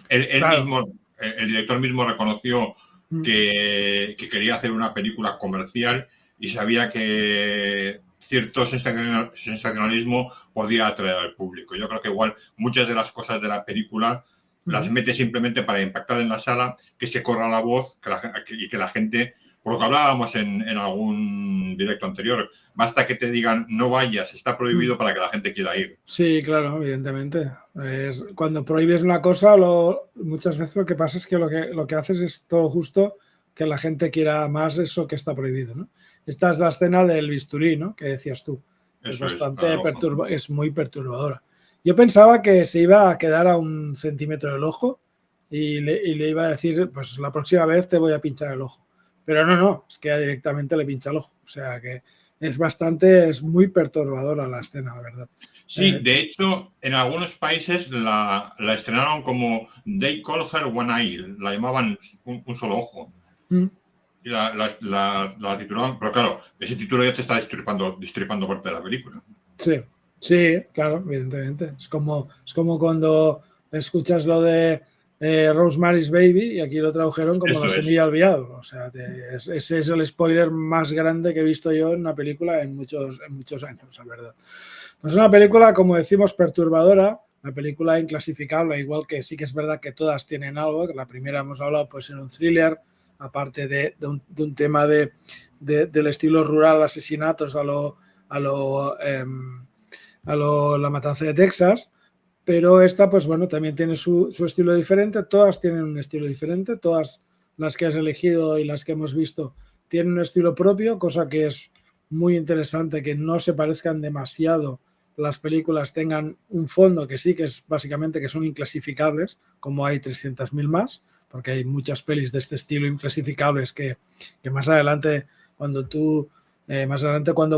El director mismo reconoció que quería hacer una película comercial y sabía que cierto sensacionalismo podía atraer al público. Yo creo que igual muchas de las cosas de la película las mete simplemente para impactar en la sala, que se corra la voz y que la gente, por lo que hablábamos en algún directo anterior, basta que te digan no vayas, está prohibido para que la gente quiera ir. Sí, claro, evidentemente. Cuando prohíbes una cosa, muchas veces lo que pasa es que lo que haces es todo justo que la gente quiera más eso que está prohibido, ¿no? Esta es la escena del bisturí, ¿no? Que decías tú. Es bastante es muy perturbadora. Yo pensaba que se iba a quedar a 1 centímetro del ojo y le iba a decir, pues la próxima vez te voy a pinchar el ojo. Pero no, es que directamente le pincha el ojo. O sea que es muy perturbadora la escena, la verdad. Sí, de hecho, en algunos países la estrenaron como They Call Her One Eye, la llamaban un solo ojo. Y la titulaban, pero claro, ese título ya te está destripando parte de la película. Sí, sí, claro, evidentemente. Es como cuando escuchas lo de Rosemary's Baby y aquí lo tradujeron como Eso La semilla del viado. O sea, ese es el spoiler más grande que he visto yo en una película en muchos años, la verdad. Pues es una película, como decimos, perturbadora, una película inclasificable, igual que sí que es verdad que todas tienen algo, que la primera hemos hablado pues en un thriller, aparte de un tema del estilo rural, asesinatos a La Matanza de Texas, pero esta, pues bueno, también tiene su estilo diferente, todas tienen un estilo diferente, todas las que has elegido y las que hemos visto tienen un estilo propio, cosa que es muy interesante, que no se parezcan demasiado las películas, tengan un fondo que sí, que es básicamente que son inclasificables, como hay 300.000 más, porque hay muchas pelis de este estilo inclasificables que más adelante, cuando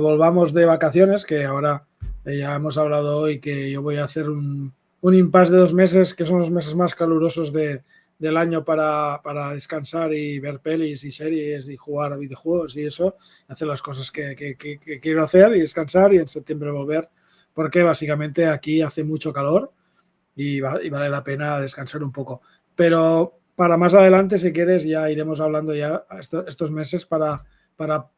volvamos de vacaciones, que ahora ya hemos hablado hoy que yo voy a hacer un impasse de 2 meses, que son los meses más calurosos del año para descansar y ver pelis y series y jugar a videojuegos y eso, hacer las cosas que quiero hacer y descansar y en septiembre volver, porque básicamente aquí hace mucho calor y vale la pena descansar un poco. Pero para más adelante, si quieres, ya iremos hablando ya estos meses para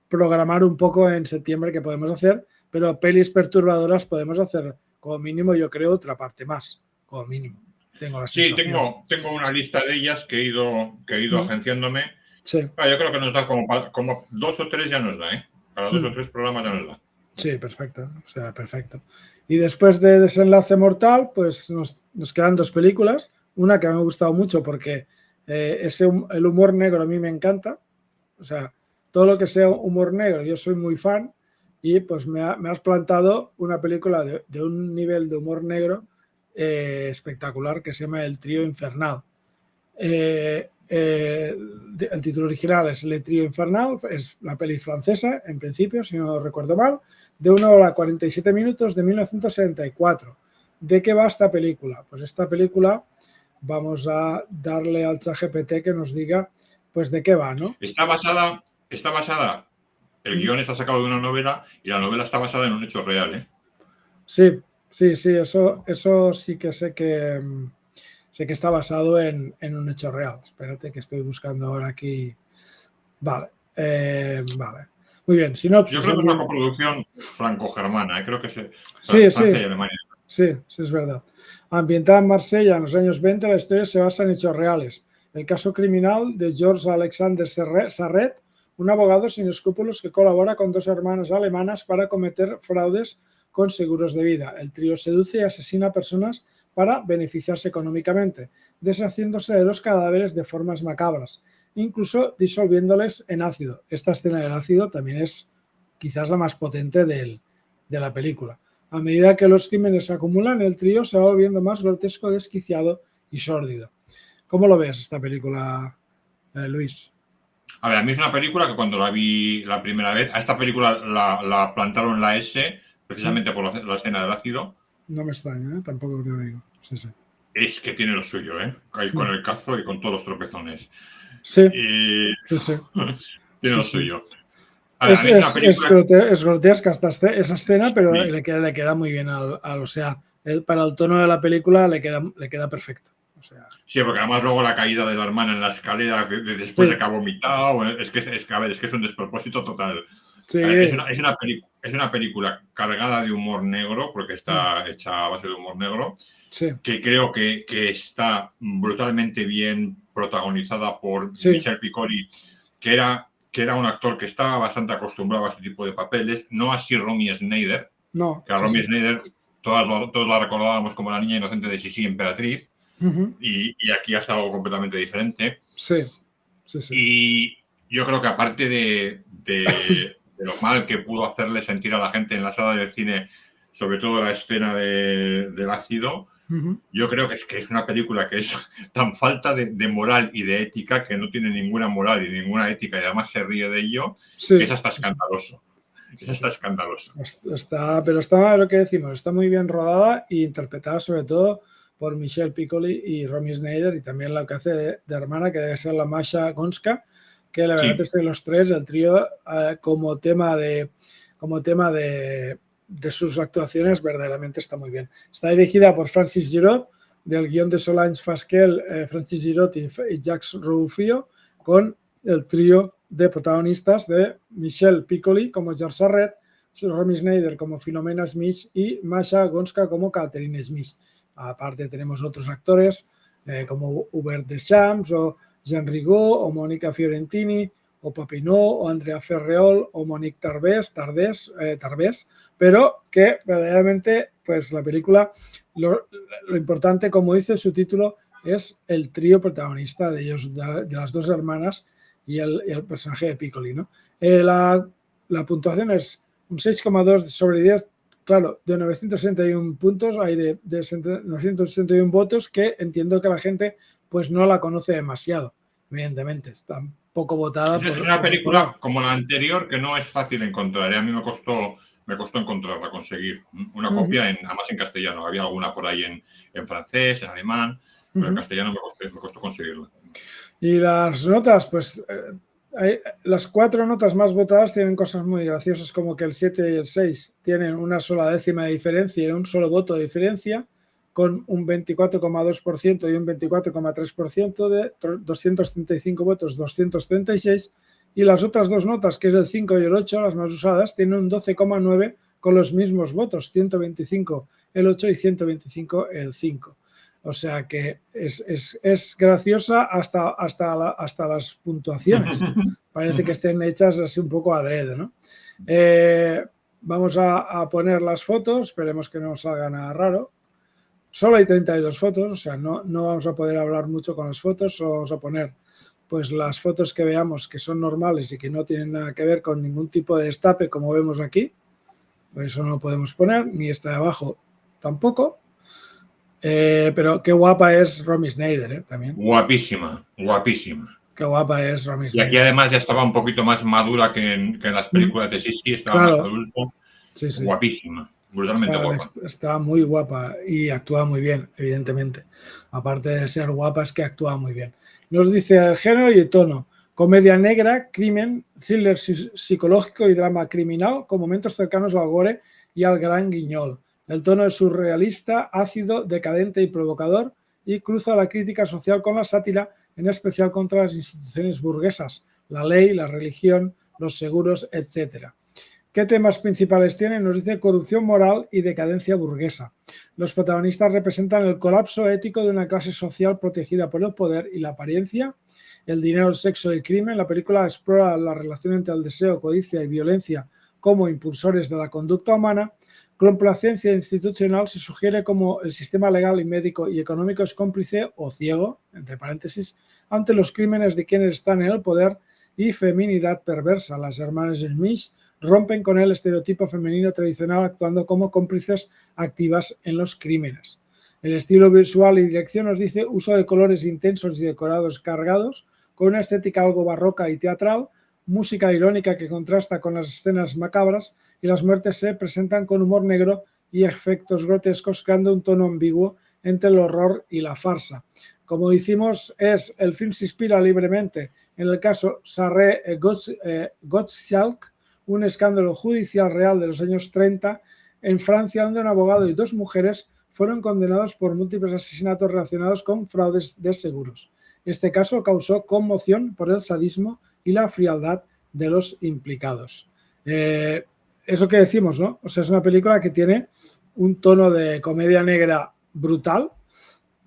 programar un poco en septiembre qué podemos hacer, pero pelis perturbadoras podemos hacer como mínimo, yo creo, otra parte más, como mínimo. Tengo la sensación. Sí, tengo una lista de ellas que he ido agenciándome. Sí. Yo creo que nos da como 2 o 3 ya nos da, ¿eh? Para 2 o 3 programas ya nos da. Sí, perfecto. O sea, perfecto. Y después de Desenlace Mortal, pues nos quedan 2 películas. Una que me ha gustado mucho porque el humor negro a mí me encanta. O sea, todo lo que sea humor negro, yo soy muy fan. Y pues me has plantado una película de un nivel de humor negro espectacular que se llama El Trío Infernal. El título original es Le Trío Infernal, es la peli francesa, en principio, si no recuerdo mal, de 1 hora 47 minutos de 1974. ¿De qué va esta película? Pues esta película vamos a darle al ChatGPT que nos diga pues de qué va, ¿no? Está basada, el guión está sacado de una novela y la novela está basada en un hecho real, ¿eh? Sí, eso sí que sé que está basado en un hecho real. Espérate que estoy buscando ahora aquí. Vale, vale. Muy bien, sinopsis. Yo creo que es una coproducción franco-germana, creo que es Sí, Francia y Alemania. Sí, es verdad. Ambientada en Marsella en los años 20, la historia se basa en hechos reales. El caso criminal de Georges Alexander Sarret, un abogado sin escrúpulos que colabora con 2 hermanas alemanas para cometer fraudes con seguros de vida. El trío seduce y asesina a personas para beneficiarse económicamente, deshaciéndose de los cadáveres de formas macabras, incluso disolviéndoles en ácido. Esta escena del ácido también es quizás la más potente de la película. A medida que los crímenes se acumulan, el trío se va volviendo más grotesco, desquiciado y sórdido. ¿Cómo lo ves esta película, Luis? A ver, a mí es una película que cuando la vi la primera vez, a esta película la plantaron la S precisamente por la escena del ácido. No me extraña, tampoco te lo digo. Sí. Es que tiene lo suyo, ¿eh? Ahí con el cazo y con todos los tropezones. Sí. Tiene lo suyo. A ver, es grotesca esa escena, pero sí. le queda muy bien o sea, para el tono de la película le queda perfecto. O sea. Sí, porque además luego la caída de la hermana en la escalera después de que ha vomitado, es que es un despropósito total. Sí. Es una película cargada de humor negro, porque está hecha a base de humor negro, que creo que está brutalmente bien protagonizada por Michel Piccoli, que era un actor que estaba bastante acostumbrado a este tipo de papeles, no así Romy Schneider, que a Romy Schneider todos la recordábamos como la niña inocente de Sisi Emperatriz, y aquí hace algo completamente diferente. Sí. Y yo creo que aparte de lo mal que pudo hacerle sentir a la gente en la sala del cine, sobre todo la escena del ácido, yo creo que es una película que es tan falta de moral y de ética, que no tiene ninguna moral y ninguna ética, y además se ríe de ello, que es hasta escandaloso. está escandaloso. Pero está lo que decimos, está muy bien rodada e interpretada sobre todo por Michelle Piccoli y Romy Schneider, y también la que hace de hermana, que debe ser la Masha Gonska, que la verdad es que los tres, el trío, como tema de sus actuaciones, verdaderamente está muy bien. Está dirigida por Francis Girod, del guión de Solange Fasquelle, Francis Girod y Jacques Ruffio, con el trío de protagonistas de Michelle Piccoli como George Sarret, Romy Schneider como Philomena Smith y Masha Gonska como Catherine Smith. Aparte tenemos otros actores como Hubert Deschamps o Jean Rigaud o Mónica Fiorentini o Papineau o Andrea Ferreol o Monique Tarbés, pero que verdaderamente pues la película, lo importante, como dice su título, es el trío protagonista de ellos, de las dos hermanas y el personaje de Piccoli, ¿no? La puntuación es un 6,2 sobre 10, claro, de 961 puntos, hay de 961 votos, que entiendo que la gente pues no la conoce demasiado, evidentemente, está poco votada. Es una película como la anterior que no es fácil encontrar, a mí me costó encontrarla, conseguir una copia, además en castellano, había alguna por ahí en francés, en alemán, pero en castellano me costó conseguirla. Y las notas, pues las 4 notas más votadas tienen cosas muy graciosas, como que el 7 y el 6 tienen una sola décima de diferencia y un solo voto de diferencia, con un 24,2% y un 24,3%, de 235 votos, 236, y las otras dos notas, que es el 5 y el 8, las más usadas, tienen un 12,9 con los mismos votos, 125 el 8 y 125 el 5. O sea que es graciosa hasta las puntuaciones. Parece que estén hechas así un poco adrede, ¿no? Vamos a poner las fotos, esperemos que no salga nada raro. Solo hay 32 fotos, o sea, no vamos a poder hablar mucho con las fotos, solo vamos a poner pues las fotos que veamos que son normales y que no tienen nada que ver con ningún tipo de destape, como vemos aquí. Pues eso no lo podemos poner, ni esta de abajo tampoco. Pero qué guapa es Romy Schneider, también. Guapísima, guapísima. Qué guapa es Romy Schneider. Y aquí además ya estaba un poquito más madura que en las películas de Sissi, estaba más adulto. Sí. Guapísima, brutalmente guapa. Está muy guapa y actúa muy bien, evidentemente. Aparte de ser guapa, es que actúa muy bien. Nos dice el género y el tono. Comedia negra, crimen, thriller psicológico y drama criminal, con momentos cercanos al gore y al gran guiñol. El tono es surrealista, ácido, decadente y provocador, y cruza la crítica social con la sátira, en especial contra las instituciones burguesas, la ley, la religión, los seguros, etc. ¿Qué temas principales tiene? Nos dice corrupción moral y decadencia burguesa. Los protagonistas representan el colapso ético de una clase social protegida por el poder y la apariencia, el dinero, el sexo y el crimen. La película explora la relación entre el deseo, codicia y violencia como impulsores de la conducta humana. Complacencia institucional se sugiere como el sistema legal y médico y económico es cómplice o ciego, entre paréntesis, ante los crímenes de quienes están en el poder, y feminidad perversa. Las hermanas Smith rompen con el estereotipo femenino tradicional actuando como cómplices activas en los crímenes. El estilo visual y dirección nos dice uso de colores intensos y decorados cargados, con una estética algo barroca y teatral, música irónica que contrasta con las escenas macabras, y las muertes se presentan con humor negro y efectos grotescos, creando un tono ambiguo entre el horror y la farsa. Como decimos, el film se inspira libremente en el caso Sarret-Gottschalk, un escándalo judicial real de los años 30 en Francia, donde un abogado y 2 mujeres fueron condenados por múltiples asesinatos relacionados con fraudes de seguros. Este caso causó conmoción por el sadismo y la frialdad de los implicados. Eso que decimos, ¿no? O sea, es una película que tiene un tono de comedia negra brutal,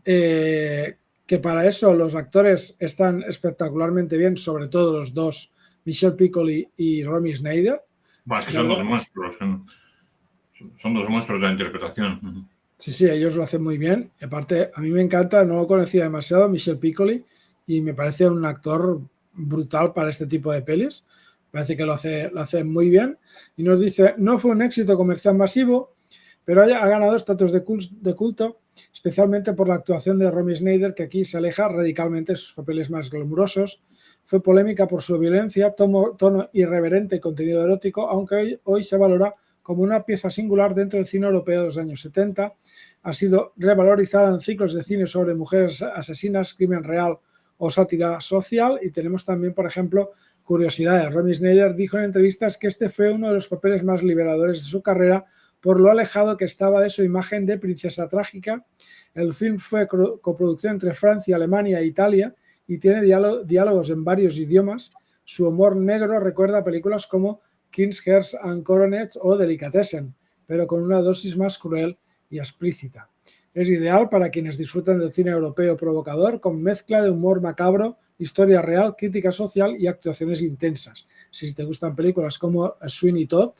que para eso los actores están espectacularmente bien, sobre todo los dos, Michelle Piccoli y Romy Schneider. Bueno, es que son dos monstruos, son dos monstruos de la interpretación. Sí, ellos lo hacen muy bien. Y aparte, a mí me encanta, no lo conocía demasiado, Michelle Piccoli, y me parece un actor brutal para este tipo de pelis. Parece que lo hace muy bien. Y nos dice, no fue un éxito comercial masivo, pero ha ganado estatus de culto, especialmente por la actuación de Romy Schneider, que aquí se aleja radicalmente de sus papeles más glamurosos. fue polémica por su violencia, tono irreverente y contenido erótico, aunque hoy se valora como una pieza singular dentro del cine europeo de los años 70. Ha sido revalorizada en ciclos de cine sobre mujeres asesinas, crimen real o sátira social. Y tenemos también, por ejemplo, curiosidades. Romy Schneider dijo en entrevistas que este fue uno de los papeles más liberadores de su carrera por lo alejado que estaba de su imagen de princesa trágica. El film fue coproducción entre Francia, Alemania e Italia y tiene diálogos en varios idiomas. Su humor negro recuerda a películas como King's Hearts and Coronets o Delicatessen, pero con una dosis más cruel y explícita. Es ideal para quienes disfrutan del cine europeo provocador, con mezcla de humor macabro, historia real, crítica social y actuaciones intensas. Si te gustan películas como Sweeney Todd,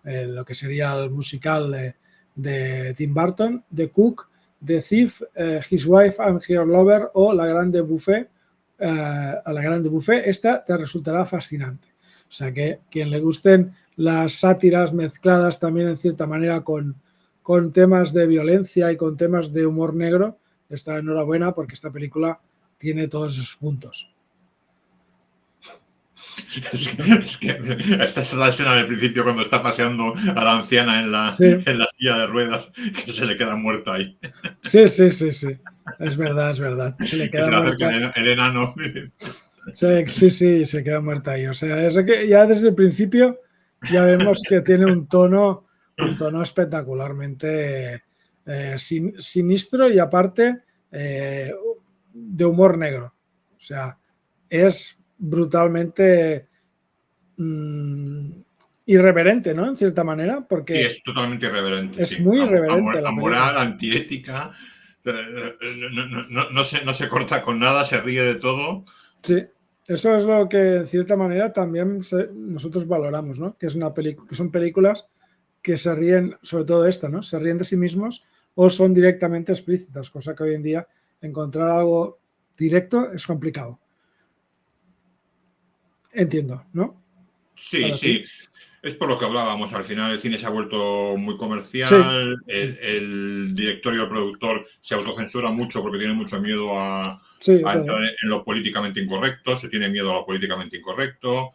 lo que sería el musical de Tim Burton, The Cook, The Thief, His Wife and Her Lover o La Grande Buffet, esta te resultará fascinante. O sea que quien le gusten las sátiras mezcladas también en cierta manera con temas de violencia y con temas de humor negro, está enhorabuena porque esta película tiene todos esos puntos. Es que esta es la escena del principio cuando está paseando a la anciana en la silla de ruedas, que se le queda muerta ahí. Sí. Es verdad. Se le queda muerta. El enano. Sí, se queda muerta ahí. O sea, es que ya desde el principio ya vemos que tiene un tono espectacularmente sinistro y aparte de humor negro. O sea, es brutalmente irreverente, ¿no? En cierta manera, porque sí, es totalmente irreverente. Es muy irreverente. Amoral, antiética. No se corta con nada, se ríe de todo. Sí, eso es lo que en cierta manera también nosotros valoramos, ¿no? Que son películas que se ríen, sobre todo esta, ¿no? Se ríen de sí mismos o son directamente explícitas, cosa que hoy en día encontrar algo directo es complicado. Entiendo, ¿no? Sí. Es por lo que hablábamos. Al final el cine se ha vuelto muy comercial. Sí. El director y el productor se autocensura mucho porque tiene mucho miedo a entrar en lo políticamente incorrecto. Se tiene miedo a lo políticamente incorrecto.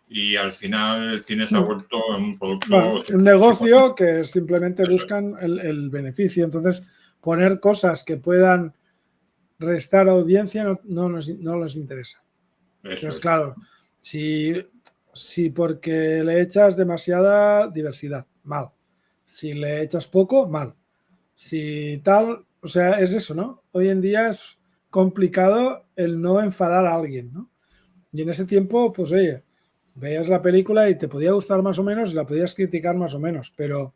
Y al final el cine se ha vuelto un producto... un negocio que simplemente buscan el beneficio. Entonces, poner cosas que puedan restar audiencia no les interesa. Entonces, claro, si porque le echas demasiada diversidad, mal. Si le echas poco, mal. Si tal, o sea, es eso, ¿no? Hoy en día es complicado el no enfadar a alguien, ¿no? Y en ese tiempo, pues oye, veías la película y te podía gustar más o menos y la podías criticar más o menos, pero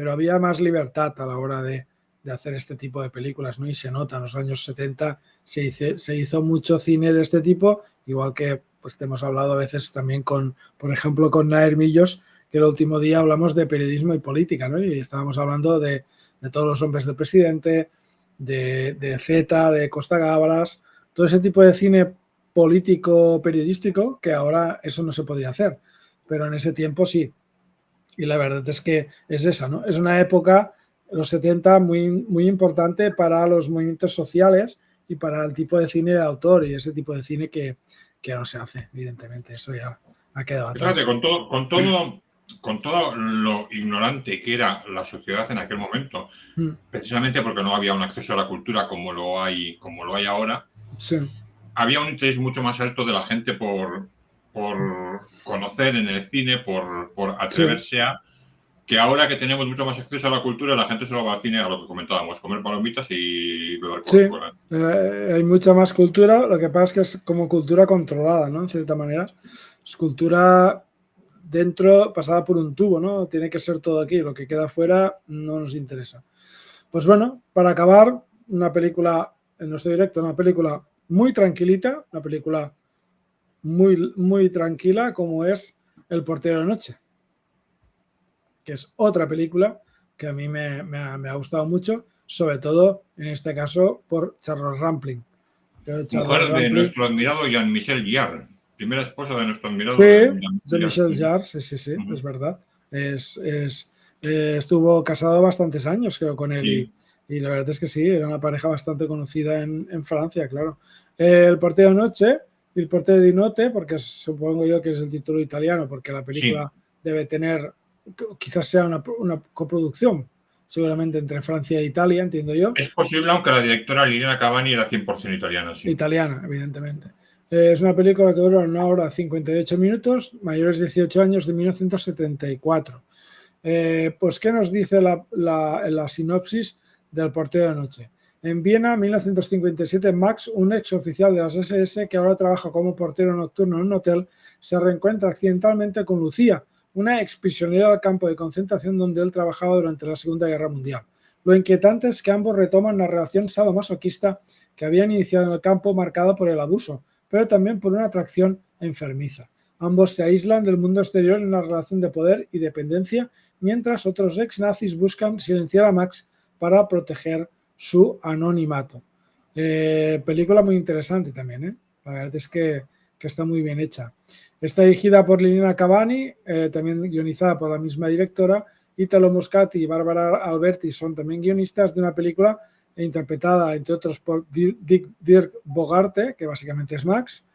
había más libertad a la hora de hacer este tipo de películas, ¿no? Y se nota, en los años 70 se hizo mucho cine de este tipo, igual que pues te hemos hablado a veces también por ejemplo, con Nair Millos, que el último día hablamos de periodismo y política, ¿no? Y estábamos hablando de todos los hombres del presidente, de Z, de Costa Gabras, todo ese tipo de cine político periodístico, que ahora eso no se podría hacer, pero en ese tiempo sí. Y la verdad es que es esa, ¿no? Es una época, los 70, muy, muy importante para los movimientos sociales y para el tipo de cine de autor y ese tipo de cine que no se hace, evidentemente. Eso ya ha quedado atrás. Fíjate, con todo lo ignorante que era la sociedad en aquel momento, precisamente porque no había un acceso a la cultura como lo hay ahora, sí. Había un interés mucho más alto de la gente por conocer en el cine, por atreverse a... Que ahora que tenemos mucho más acceso a la cultura, la gente solo va al cine a lo que comentábamos, comer palomitas y beber Coca-Cola. Sí, hay mucha más cultura, lo que pasa es que es como cultura controlada, ¿no? En cierta manera. Es cultura dentro, pasada por un tubo, ¿no? Tiene que ser todo aquí, lo que queda fuera no nos interesa. Pues bueno, para acabar, una película, en nuestro directo, una película muy tranquilita, una película muy, muy tranquila, como es El portero de noche, que es otra película que a mí me ha gustado mucho, sobre todo, en este caso, por Charlotte Rampling. Mujer de nuestro admirado Jean-Michel Jarre, primera esposa de nuestro admirado Jean-Michel Jarre, sí, es verdad. Estuvo casado bastantes años, creo, con él. Sí. Y la verdad es que sí, era una pareja bastante conocida en Francia, claro. El portero de noche Il portiere di notte, porque supongo yo que es el título italiano, porque la película debe tener, quizás sea una coproducción, seguramente entre Francia e Italia, entiendo yo. Es posible, aunque la directora Liliana Cavani era 100% italiana, sí. Italiana, evidentemente. Es una película que dura 1 hora 58 minutos, mayores de 18 años, de 1974. Pues, ¿qué nos dice la sinopsis del portero de noche? En Viena, 1957, Max, un ex oficial de las SS que ahora trabaja como portero nocturno en un hotel, se reencuentra accidentalmente con Lucía, una ex prisionera del campo de concentración donde él trabajaba durante la Segunda Guerra Mundial. Lo inquietante es que ambos retoman una relación sadomasoquista que habían iniciado en el campo, marcada por el abuso, pero también por una atracción enfermiza. Ambos se aíslan del mundo exterior en una relación de poder y dependencia, mientras otros ex-nazis buscan silenciar a Max para proteger su anonimato. Película muy interesante también, ¿eh? La verdad es que está muy bien hecha. Está dirigida por Liliana Cavani, también guionizada por la misma directora. Italo Moscati y Bárbara Alberti son también guionistas de una película interpretada, entre otros, por Dirk Bogarde, que básicamente es Max,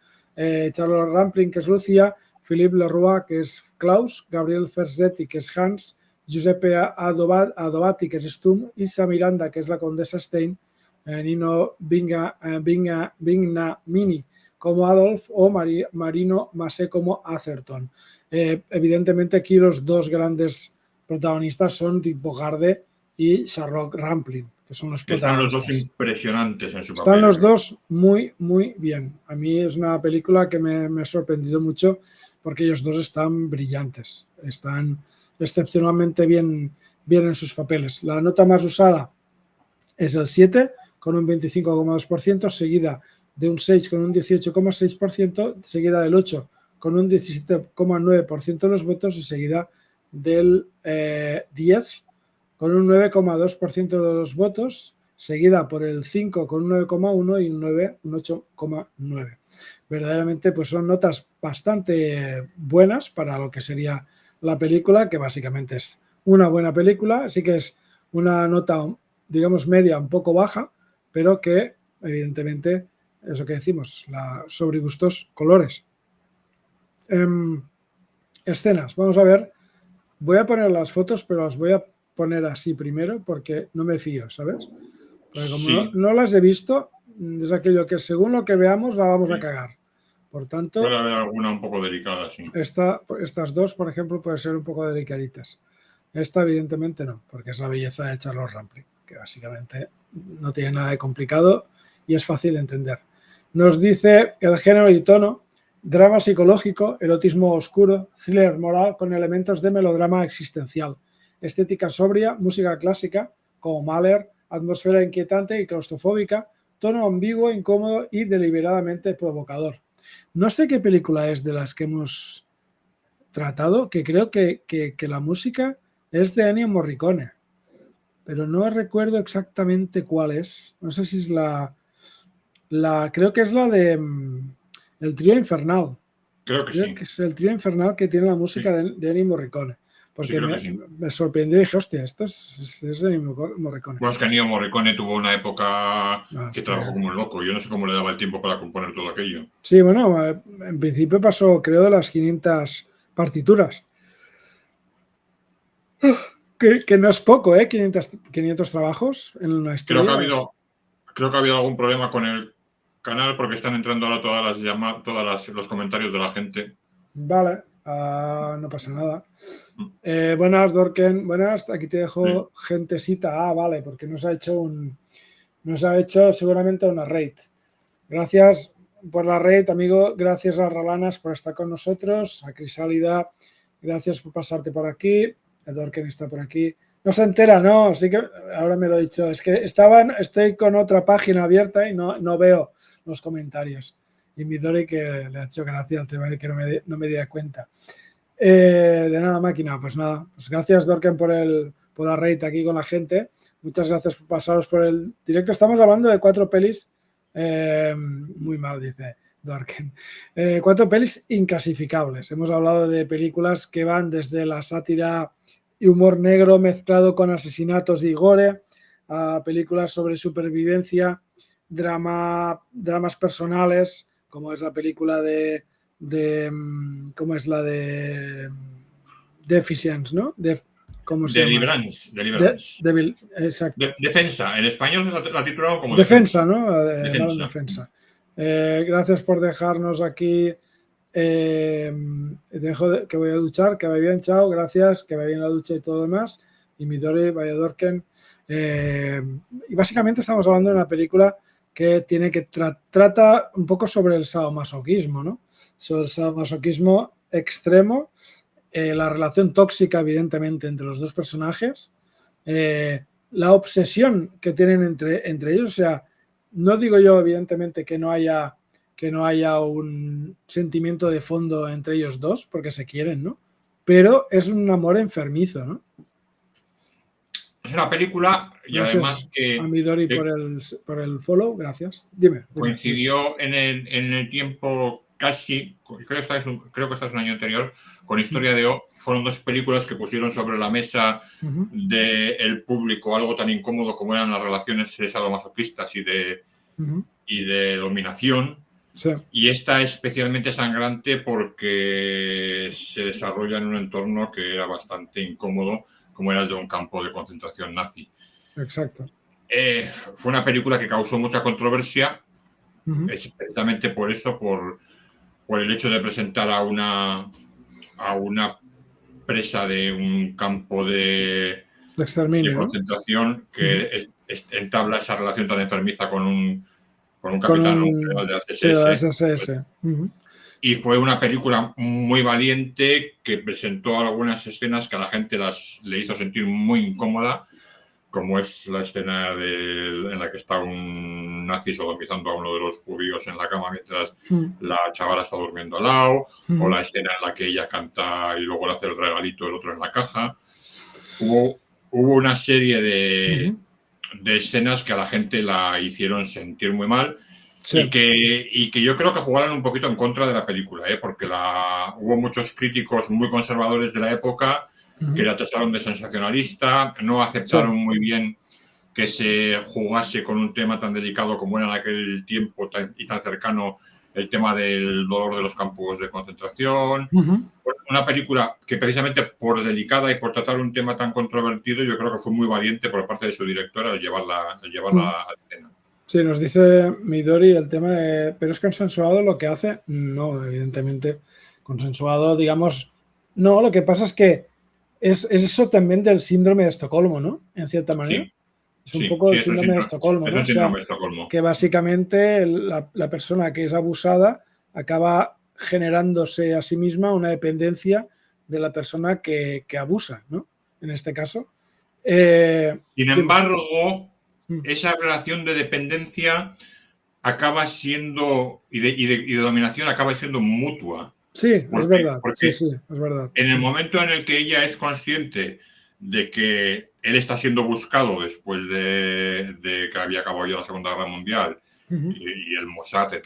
Charlotte Rampling, que es Lucía, Philippe Leroy, que es Klaus, Gabriel Ferzetti, que es Hans, Giuseppe Adovati, que es Stum, Isa Miranda, que es la condesa Stein, Nino Bignamini como Adolf o Marino Massé como Atherton. Evidentemente aquí los dos grandes protagonistas son Dirk Bogarde y Charlotte Rampling, que son los protagonistas. Están los dos impresionantes en su papel. Están los dos muy, muy bien. A mí es una película que me ha sorprendido mucho porque ellos dos están brillantes, están excepcionalmente bien en sus papeles. La nota más usada es el 7, con un 25,2%, seguida de un 6 con un 18,6%, seguida del 8 con un 17,9% de los votos y seguida del 10 con un 9,2% de los votos, seguida por el 5 con un 9,1 y un 9 un 8,9. Verdaderamente pues son notas bastante buenas para lo que sería la película, que básicamente es una buena película. Así que es una nota, digamos, media, un poco baja, pero que evidentemente, eso que decimos, sobre gustos, colores. Escenas, vamos a ver. Voy a poner las fotos, pero las voy a poner así primero porque no me fío, ¿sabes? Porque como no las he visto, es aquello que según lo que veamos la vamos a cagar. Por tanto, puede haber alguna un poco delicada, sí. Estas dos, por ejemplo, pueden ser un poco delicaditas. Esta evidentemente no, porque es la belleza de Charlotte Rampling, que básicamente no tiene nada de complicado y es fácil de entender. Nos dice el género y tono: drama psicológico, erotismo oscuro, thriller moral con elementos de melodrama existencial, estética sobria, música clásica como Mahler, atmósfera inquietante y claustrofóbica, tono ambiguo, incómodo y deliberadamente provocador. No sé qué película es de las que hemos tratado, que creo que la música es de Ennio Morricone, pero no recuerdo exactamente cuál es. No sé si es creo que es la de El Trío Infernal. Creo que sí. Que es el Trío Infernal que tiene la música de Ennio Morricone. Porque me sorprendió y dije, hostia, esto es Ennio Morricone. Bueno, es que Ennio Morricone tuvo una época que trabajó como un loco. Yo no sé cómo le daba el tiempo para componer todo aquello. Sí, bueno, en principio pasó, creo, de las 500 partituras. Que no es poco, 500 trabajos en una historia. Creo que ha habido algún problema con el canal porque están entrando ahora todas los comentarios de la gente. Vale, no pasa nada. Buenas, Dorken. Buenas, aquí te dejo gentecita. Vale, porque nos ha hecho seguramente una raid. Gracias por la raid, amigo. Gracias a Ralanas por estar con nosotros. A Crisálida, gracias por pasarte por aquí. Dorken está por aquí. No se entera, ¿no? Así que ahora me lo he dicho. Es que estoy con otra página abierta y no veo los comentarios. Y mi Dori, que le ha hecho gracia al tema de que no me diera cuenta. De nada, máquina. Pues nada. Pues gracias, Dorken, por la raid aquí con la gente. Muchas gracias por pasaros por el directo. Estamos hablando de 4 pelis. Muy mal, dice Dorken. 4 pelis inclasificables. Hemos hablado de películas que van desde la sátira y humor negro mezclado con asesinatos y gore, a películas sobre supervivencia, dramas personales como es la película ¿cómo es la de Deficience, ¿no? ¿Cómo se llama? Deliverance. Exacto. Defensa. En español la titularon como Defensa, Defensa. ¿no? Defensa. Defensa. Gracias por dejarnos aquí. Dejo que voy a duchar, que vaya bien, chao, gracias, que vaya bien la ducha y todo demás. Y Midori, vaya Dorken. Y básicamente estamos hablando de una película que trata un poco sobre el sadomasoquismo, ¿no? Sobre el sadomasoquismo extremo, la relación tóxica, evidentemente, entre los dos personajes, la obsesión que tienen entre ellos. O sea, no digo yo, evidentemente, que no haya un sentimiento de fondo entre ellos dos, porque se quieren, ¿no? Pero es un amor enfermizo, ¿no? Es una película y Gracias además que a Midori por el follow, gracias. Dime. Coincidió en el tiempo casi, creo que esta es un año anterior, con Historia de O. Fueron dos películas que pusieron sobre la mesa del público algo tan incómodo como eran las relaciones sadomasoquistas y de dominación. Sí. Y esta es especialmente sangrante porque se desarrolla en un entorno que era bastante incómodo, como era el de un campo de concentración nazi. Exacto. Fue una película que causó mucha controversia, precisamente por eso, por el hecho de presentar a una presa de un campo de concentración, ¿no? Que entabla esa relación tan enfermiza con un capitán general de la CSS. Y fue una película muy valiente que presentó algunas escenas que a la gente le hizo sentir muy incómoda, como es la escena en la que está un nazi sodomizando a uno de los judíos en la cama mientras la chavala está durmiendo al lado, o la escena en la que ella canta y luego le hace el regalito el otro en la caja. Hubo una serie de escenas que a la gente la hicieron sentir muy mal. Sí. Y que yo creo que jugaron un poquito en contra de la película, porque hubo muchos críticos muy conservadores de la época que la tacharon de sensacionalista, no aceptaron muy bien que se jugase con un tema tan delicado como era en aquel tiempo y tan cercano el tema del dolor de los campos de concentración. Una película que precisamente por delicada y por tratar un tema tan controvertido, yo creo que fue muy valiente por parte de su directora al llevarla a escena. Sí, nos dice Midori el tema de... ¿Pero es consensuado lo que hace? No, evidentemente. Consensuado, digamos... No, lo que pasa es que es eso también del síndrome de Estocolmo, ¿no? En cierta manera. Sí. Es un poco el síndrome de Estocolmo, ¿no? Es un síndrome de Estocolmo. Que básicamente la persona que es abusada acaba generándose a sí misma una dependencia de la persona que abusa, ¿no? En este caso. Sin embargo... esa relación de dependencia acaba siendo, y de dominación acaba siendo mutua. Sí, es verdad. Sí, es verdad. En el momento en el que ella es consciente de que él está siendo buscado después de que había acabado ya la Segunda Guerra Mundial, y el Mossad, el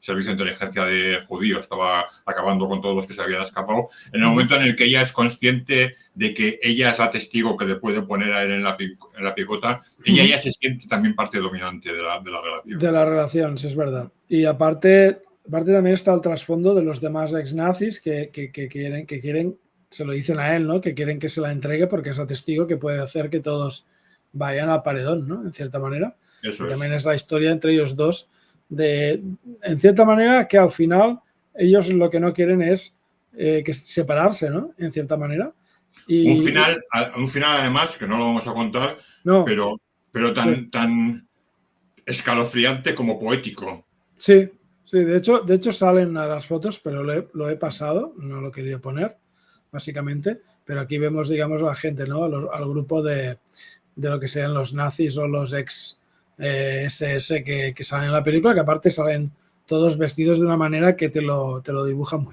servicio de inteligencia de judíos, estaba acabando con todos los que se habían escapado. En el momento en el que ella es consciente de que ella es la testigo que le puede poner a él en la picota, ella ya se siente también parte dominante de la relación. De la relación, sí, es verdad. Y aparte también está el trasfondo de los demás ex-nazis que quieren, se lo dicen a él, ¿no? Que quieren que se la entregue porque es el testigo que puede hacer que todos vayan al paredón, ¿no? En cierta manera. Eso también es la historia entre ellos dos en cierta manera, que al final ellos lo que no quieren es que separarse, ¿no? En cierta manera. Un final además, que no lo vamos a contar, no, pero tan escalofriante como poético. Sí, de hecho salen a las fotos, pero lo he pasado, no lo quería poner, básicamente, pero aquí vemos, digamos, a la gente, ¿no? Al grupo de lo que sean los nazis o los ex SS que salen en la película, que aparte salen todos vestidos de una manera que te lo dibujan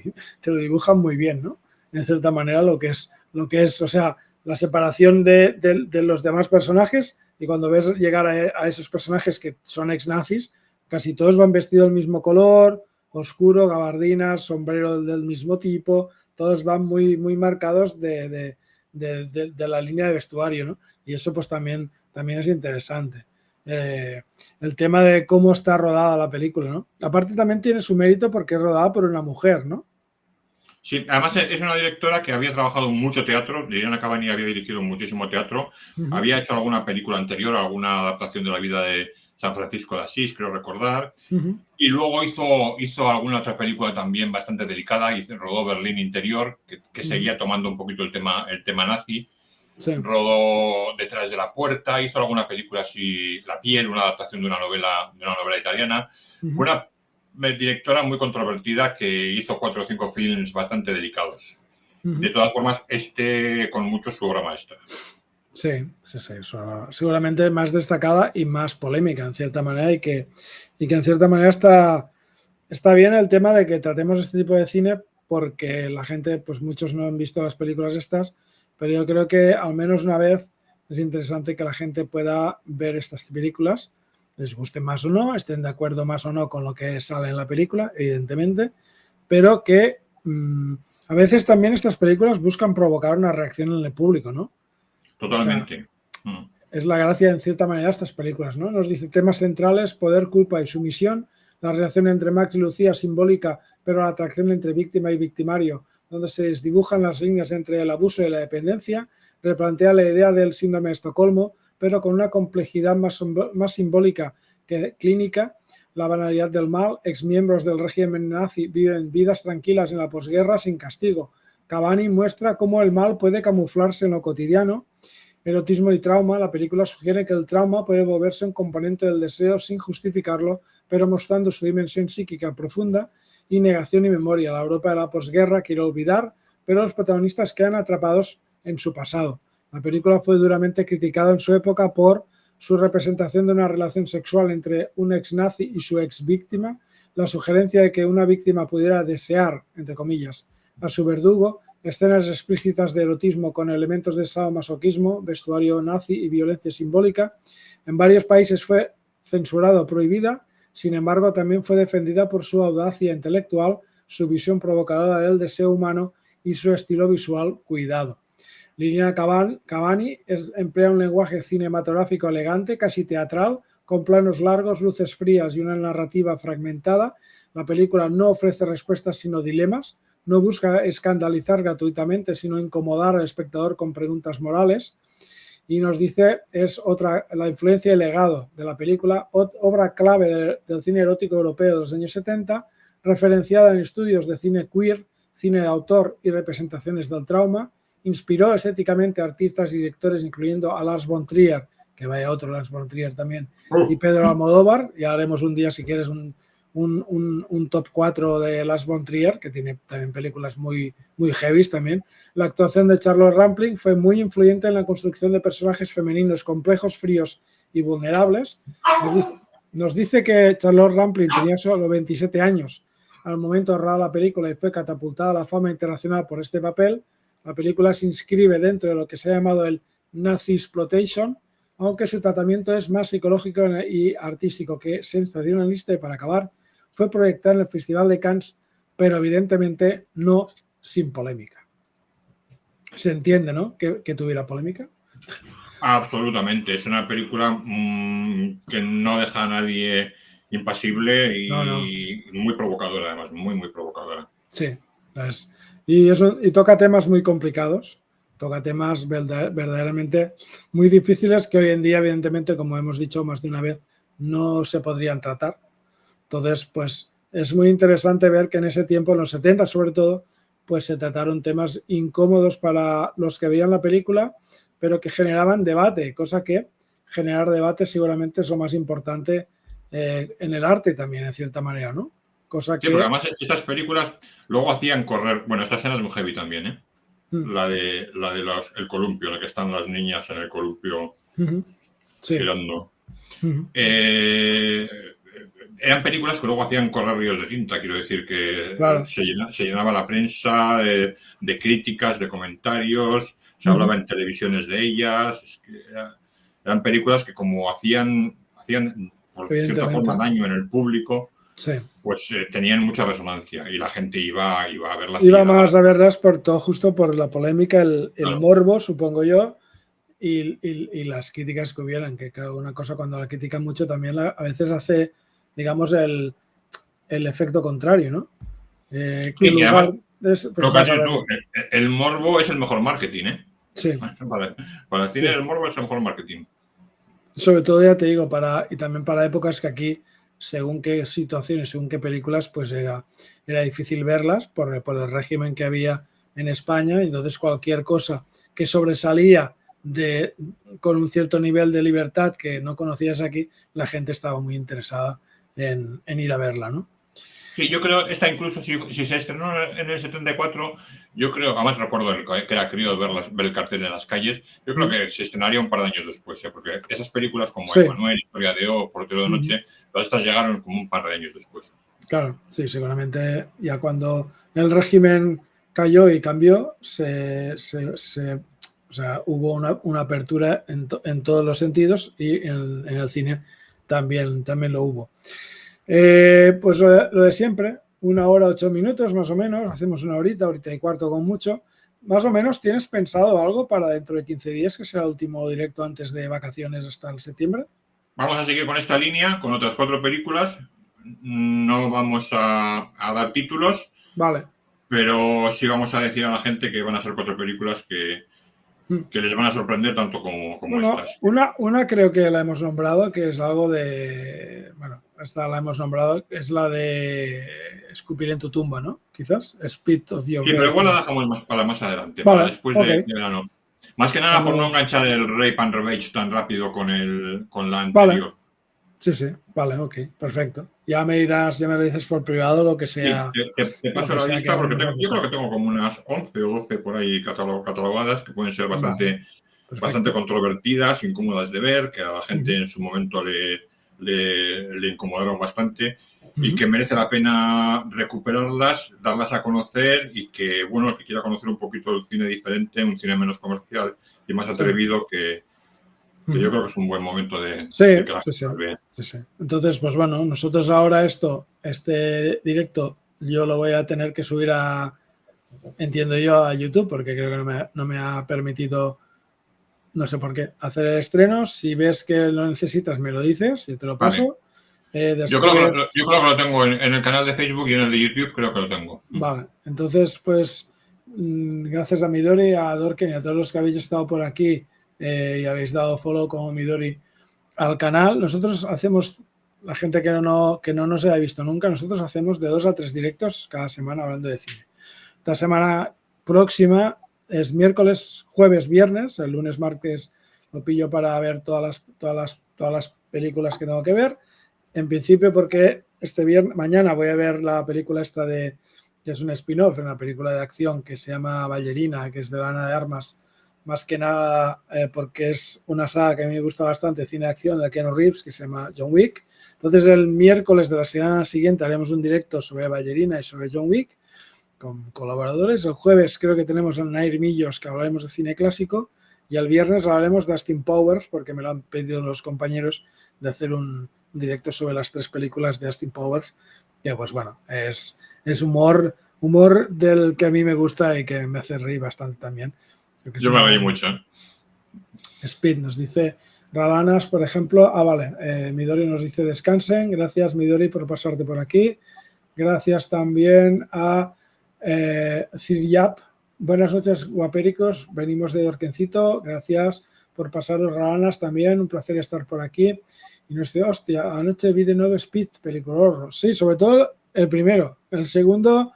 muy bien, ¿no? En cierta manera lo que es, o sea, la separación de los demás personajes, y cuando ves llegar a esos personajes que son ex nazis, casi todos van vestidos del mismo color, oscuro, gabardinas, sombrero del mismo tipo, todos van muy, muy marcados de la línea de vestuario, ¿no? Y eso pues también es interesante. el tema de cómo está rodada la película, ¿no? Aparte también tiene su mérito porque es rodada por una mujer, ¿no? Sí, además es una directora que había trabajado mucho teatro. Liliana Cavani había dirigido muchísimo teatro. Había hecho alguna película anterior, alguna adaptación de la vida de San Francisco de Asís, creo recordar. Y luego hizo alguna otra película también bastante delicada. Rodó Berlín Interior, que seguía tomando un poquito el tema nazi. Sí. Rodó Detrás de la puerta, hizo alguna película así, La piel, una adaptación de una novela italiana. Fue una directora muy controvertida que hizo 4 o 5 films bastante delicados. De todas formas, con mucho su obra maestra. Sí, seguramente más destacada y más polémica en cierta manera y que en cierta manera está bien el tema de que tratemos este tipo de cine porque la gente, pues muchos no han visto las películas estas, pero yo creo que al menos una vez es interesante que la gente pueda ver estas películas, les guste más o no, estén de acuerdo más o no con lo que sale en la película, evidentemente, pero que a veces también estas películas buscan provocar una reacción en el público, ¿no? Totalmente. O sea, es la gracia en cierta manera de estas películas, ¿no? Nos dice temas centrales, poder, culpa y sumisión, la relación entre Max y Lucía simbólica, pero la atracción entre víctima y victimario, donde se desdibujan las líneas entre el abuso y la dependencia, replantea la idea del síndrome de Estocolmo, pero con una complejidad más simbólica que clínica, la banalidad del mal, exmiembros del régimen nazi viven vidas tranquilas en la posguerra sin castigo. Cavani muestra cómo el mal puede camuflarse en lo cotidiano. Erotismo y trauma, la película sugiere que el trauma puede volverse un componente del deseo sin justificarlo, pero mostrando su dimensión psíquica profunda y negación y memoria. La Europa de la posguerra quiere olvidar, pero los protagonistas quedan atrapados en su pasado. La película fue duramente criticada en su época por su representación de una relación sexual entre un ex nazi y su ex víctima, la sugerencia de que una víctima pudiera desear, entre comillas, a su verdugo, escenas explícitas de erotismo con elementos de sadomasoquismo, vestuario nazi y violencia simbólica. En varios países fue censurada o prohibida, sin embargo también fue defendida por su audacia intelectual, su visión provocadora del deseo humano y su estilo visual cuidado. Liliana Cavani emplea un lenguaje cinematográfico elegante, casi teatral, con planos largos, luces frías y una narrativa fragmentada. La película no ofrece respuestas sino dilemas, no busca escandalizar gratuitamente, sino incomodar al espectador con preguntas morales. Y nos dice, la influencia y legado de la película, obra clave del cine erótico europeo de los años 70, referenciada en estudios de cine queer, cine de autor y representaciones del trauma, inspiró estéticamente a artistas y directores, incluyendo a Lars von Trier, que vaya otro Lars von Trier también, y Pedro Almodóvar. Ya haremos un día, si quieres, un top 4 de Lars von Trier, que tiene también películas muy, muy heavy también. La actuación de Charlotte Rampling fue muy influyente en la construcción de personajes femeninos complejos, fríos y vulnerables. Nos dice que Charlotte Rampling tenía solo 27 años al momento de rodar la película y fue catapultada a la fama internacional por este papel. La película se inscribe dentro de lo que se ha llamado el Nazi-exploitation, aunque su tratamiento es más psicológico y artístico que sensacionalista. Y para acabar, fue proyectada en el Festival de Cannes, pero evidentemente no sin polémica. Se entiende, ¿no?, que tuviera polémica. Absolutamente. Es una película que no deja a nadie impasible y muy provocadora, además, muy, muy provocadora. Sí, y toca temas muy complicados, toca temas verdaderamente muy difíciles que hoy en día, evidentemente, como hemos dicho más de una vez, no se podrían tratar. Entonces, pues es muy interesante ver que en ese tiempo, en los 70 sobre todo, pues se trataron temas incómodos para los que veían la película, pero que generaban debate, cosa que generar debate seguramente es lo más importante en el arte también, en cierta manera, ¿no? Cosa sí, porque además estas películas luego hacían correr, bueno, esta escena es muy heavy también, ¿eh? La de el columpio, en la que están las niñas en el columpio girando. Eran películas que luego hacían correr ríos de tinta, quiero decir que claro. se llenaba la prensa de críticas, de comentarios, se hablaba en televisiones de ellas, eran películas que como hacían por cierta forma daño en el público, sí. Pues tenían mucha resonancia y la gente iba a verlas. Iba más a verlas justo por la polémica, el morbo, supongo yo, y las críticas que hubieran, que creo que una cosa cuando la critican mucho también a veces hace, digamos, el efecto contrario, ¿no? Que Sí, en y lugar además, de eso, pues lo que has vas a dicho verlo. tú, el morbo es el mejor marketing, ¿eh? Sí, Para el cine sí. el morbo es el mejor marketing. Sobre todo, ya te digo, y también para épocas que aquí, según qué situaciones, según qué películas, pues era difícil verlas por el régimen que había en España. Entonces, cualquier cosa que sobresalía con un cierto nivel de libertad que no conocías aquí, la gente estaba muy interesada en ir a verla, ¿no? Sí, yo creo, esta incluso si se estrenó en el 74, yo creo, además recuerdo que era crío ver el cartel en las calles, yo creo que se estrenaría un par de años después, porque esas películas como Sí. Emmanuel, Historia de O, Portero de Noche, todas estas llegaron como un par de años después. Claro, sí, seguramente ya cuando el régimen cayó y cambió, o sea, hubo una apertura en todos los sentidos y en el cine también lo hubo. Pues lo de siempre, 1 hora 8 minutos más o menos, hacemos 1 horita, 1 hora y cuarto con mucho. Más o menos, ¿tienes pensado algo para dentro de 15 días, que sea el último directo antes de vacaciones hasta el septiembre? Vamos a seguir con esta línea, con otras 4 películas. No vamos a dar títulos, Vale. pero sí vamos a decir a la gente que van a ser 4 películas que les van a sorprender tanto como Bueno, estas. una creo que la hemos nombrado, que es algo de... Bueno, esta la hemos nombrado, es la de Escupir en tu tumba, ¿no? Quizás, Spit of Your Sí, pero Grave. igual la dejamos para más adelante, para Vale, después ok. de verano. Más que nada por no enganchar el Rape and Revenge tan rápido con la Vale, anterior. sí, vale, ok, perfecto. Ya me lo dices por privado, lo que Sí, sea, te lo paso que la sea que lista porque vayamos a yo creo tratar. que tengo como unas 11 o 12 por ahí catalogadas que pueden ser Vale, bastante perfecto. controvertidas, incómodas de ver, que a la gente en su momento le incomodaron bastante y que merece la pena recuperarlas, darlas a conocer y que, bueno, el que quiera conocer un poquito el cine diferente, un cine menos comercial y más atrevido, que yo creo que es un buen momento de Sí, que la gente las vea. sí. Entonces, pues bueno, nosotros ahora este directo, yo lo voy a tener que subir entiendo yo, a YouTube, porque creo que no me ha permitido, no sé por qué, hacer el estreno. Si ves que lo necesitas, me lo dices y te lo Vale. paso. Después, Yo creo que lo tengo en el canal de Facebook y en el de YouTube, creo que lo tengo. vale, entonces, pues, gracias a Midori, a Dorken y a todos los que habéis estado por aquí y habéis dado follow como Midori al canal. Nosotros hacemos, la gente que no nos haya visto nunca, nosotros hacemos de 2 a 3 directos cada semana hablando de cine. Esta semana próxima es miércoles, jueves, viernes. El lunes, martes lo pillo para ver todas las películas que tengo que ver. En principio, porque mañana voy a ver la película esta que es un spin-off, una película de acción que se llama Ballerina, que es de Ana de Armas, más que nada porque es una saga que a mí me gusta bastante, cine de acción de Keanu Reeves, que se llama John Wick. Entonces, el miércoles de la semana siguiente haremos un directo sobre Ballerina y sobre John Wick con colaboradores. El jueves creo que tenemos a Nair Millos, que hablaremos de cine clásico, y el viernes hablaremos de Austin Powers, porque me lo han pedido los compañeros de hacer un directo sobre las 3 películas de Austin Powers, que pues bueno, es humor del que a mí me gusta y que me hace reír bastante también. Yo me reí mucho. Speed nos dice Ralanas, por ejemplo. Vale. Midori nos dice descansen. Gracias, Midori, por pasarte por aquí. Gracias también a Ciryap. Buenas noches, guapéricos. Venimos de Dorquencito. Gracias por pasaros, Ralanas, también. Un placer estar por aquí. Y nos dice, hostia, anoche vi de nuevo Speed, película horror. Sí, sobre todo el primero. El segundo,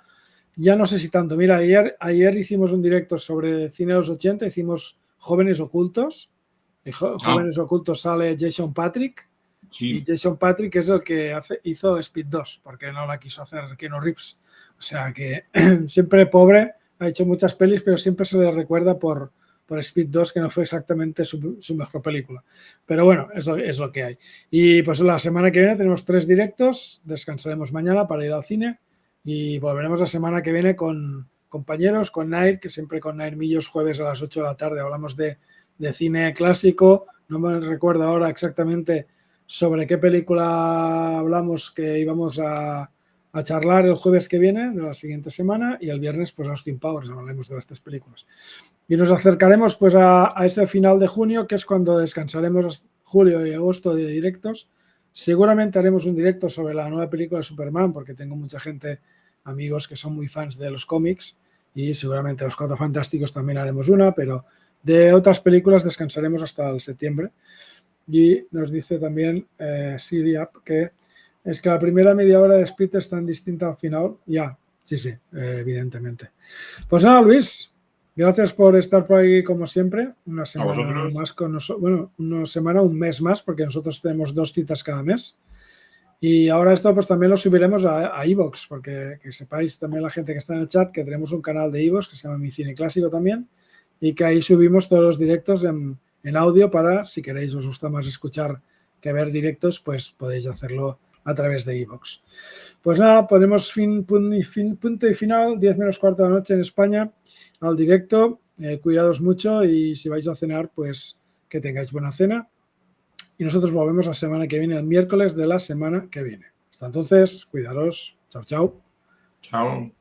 ya no sé si tanto. Mira, ayer hicimos un directo sobre cine de los 80, hicimos Jóvenes Ocultos. Jóvenes Ocultos sale Jason Patrick. Sí. Y Jason Patrick es el que hizo Speed 2, porque no la quiso hacer Keanu Reeves. O sea que siempre pobre, ha hecho muchas pelis, pero siempre se le recuerda por Speed 2, que no fue exactamente su mejor película. Pero bueno, es lo que hay. Y pues la semana que viene tenemos 3 directos, descansaremos mañana para ir al cine y volveremos la semana que viene con compañeros, con Nair, que siempre con Nair Millos, jueves a las 8 de la tarde hablamos de cine clásico. No me recuerdo ahora exactamente sobre qué película hablamos, que íbamos a charlar el jueves que viene de la siguiente semana, y el viernes pues Austin Powers, hablaremos de las 3 películas. Y nos acercaremos pues a este final de junio, que es cuando descansaremos julio y agosto de directos. Seguramente haremos un directo sobre la nueva película de Superman, porque tengo mucha gente, amigos que son muy fans de los cómics, y seguramente Los Cuatro Fantásticos también haremos una, pero de otras películas descansaremos hasta el septiembre. Y nos dice también Siriap que es que la primera media hora de Speed es tan distinta al final. Ya, sí, evidentemente. Pues nada, Luis, gracias por estar por ahí como siempre. Una semana más con nosotros. Bueno, una semana, un mes más, porque nosotros tenemos 2 citas cada mes. Y ahora esto pues también lo subiremos a iVoox, porque que sepáis también la gente que está en el chat que tenemos un canal de iVoox que se llama Mi Cine Clásico también, y que ahí subimos todos los directos en audio para, si queréis, os gusta más escuchar que ver directos, pues podéis hacerlo a través de iVoox. Pues nada, ponemos punto y final, 10 menos cuarto de la noche en España, al directo. Cuidados mucho y si vais a cenar, pues que tengáis buena cena. Y nosotros volvemos la semana que viene, el miércoles de la semana que viene. Hasta entonces, cuidaros. Chao, chao. Chao.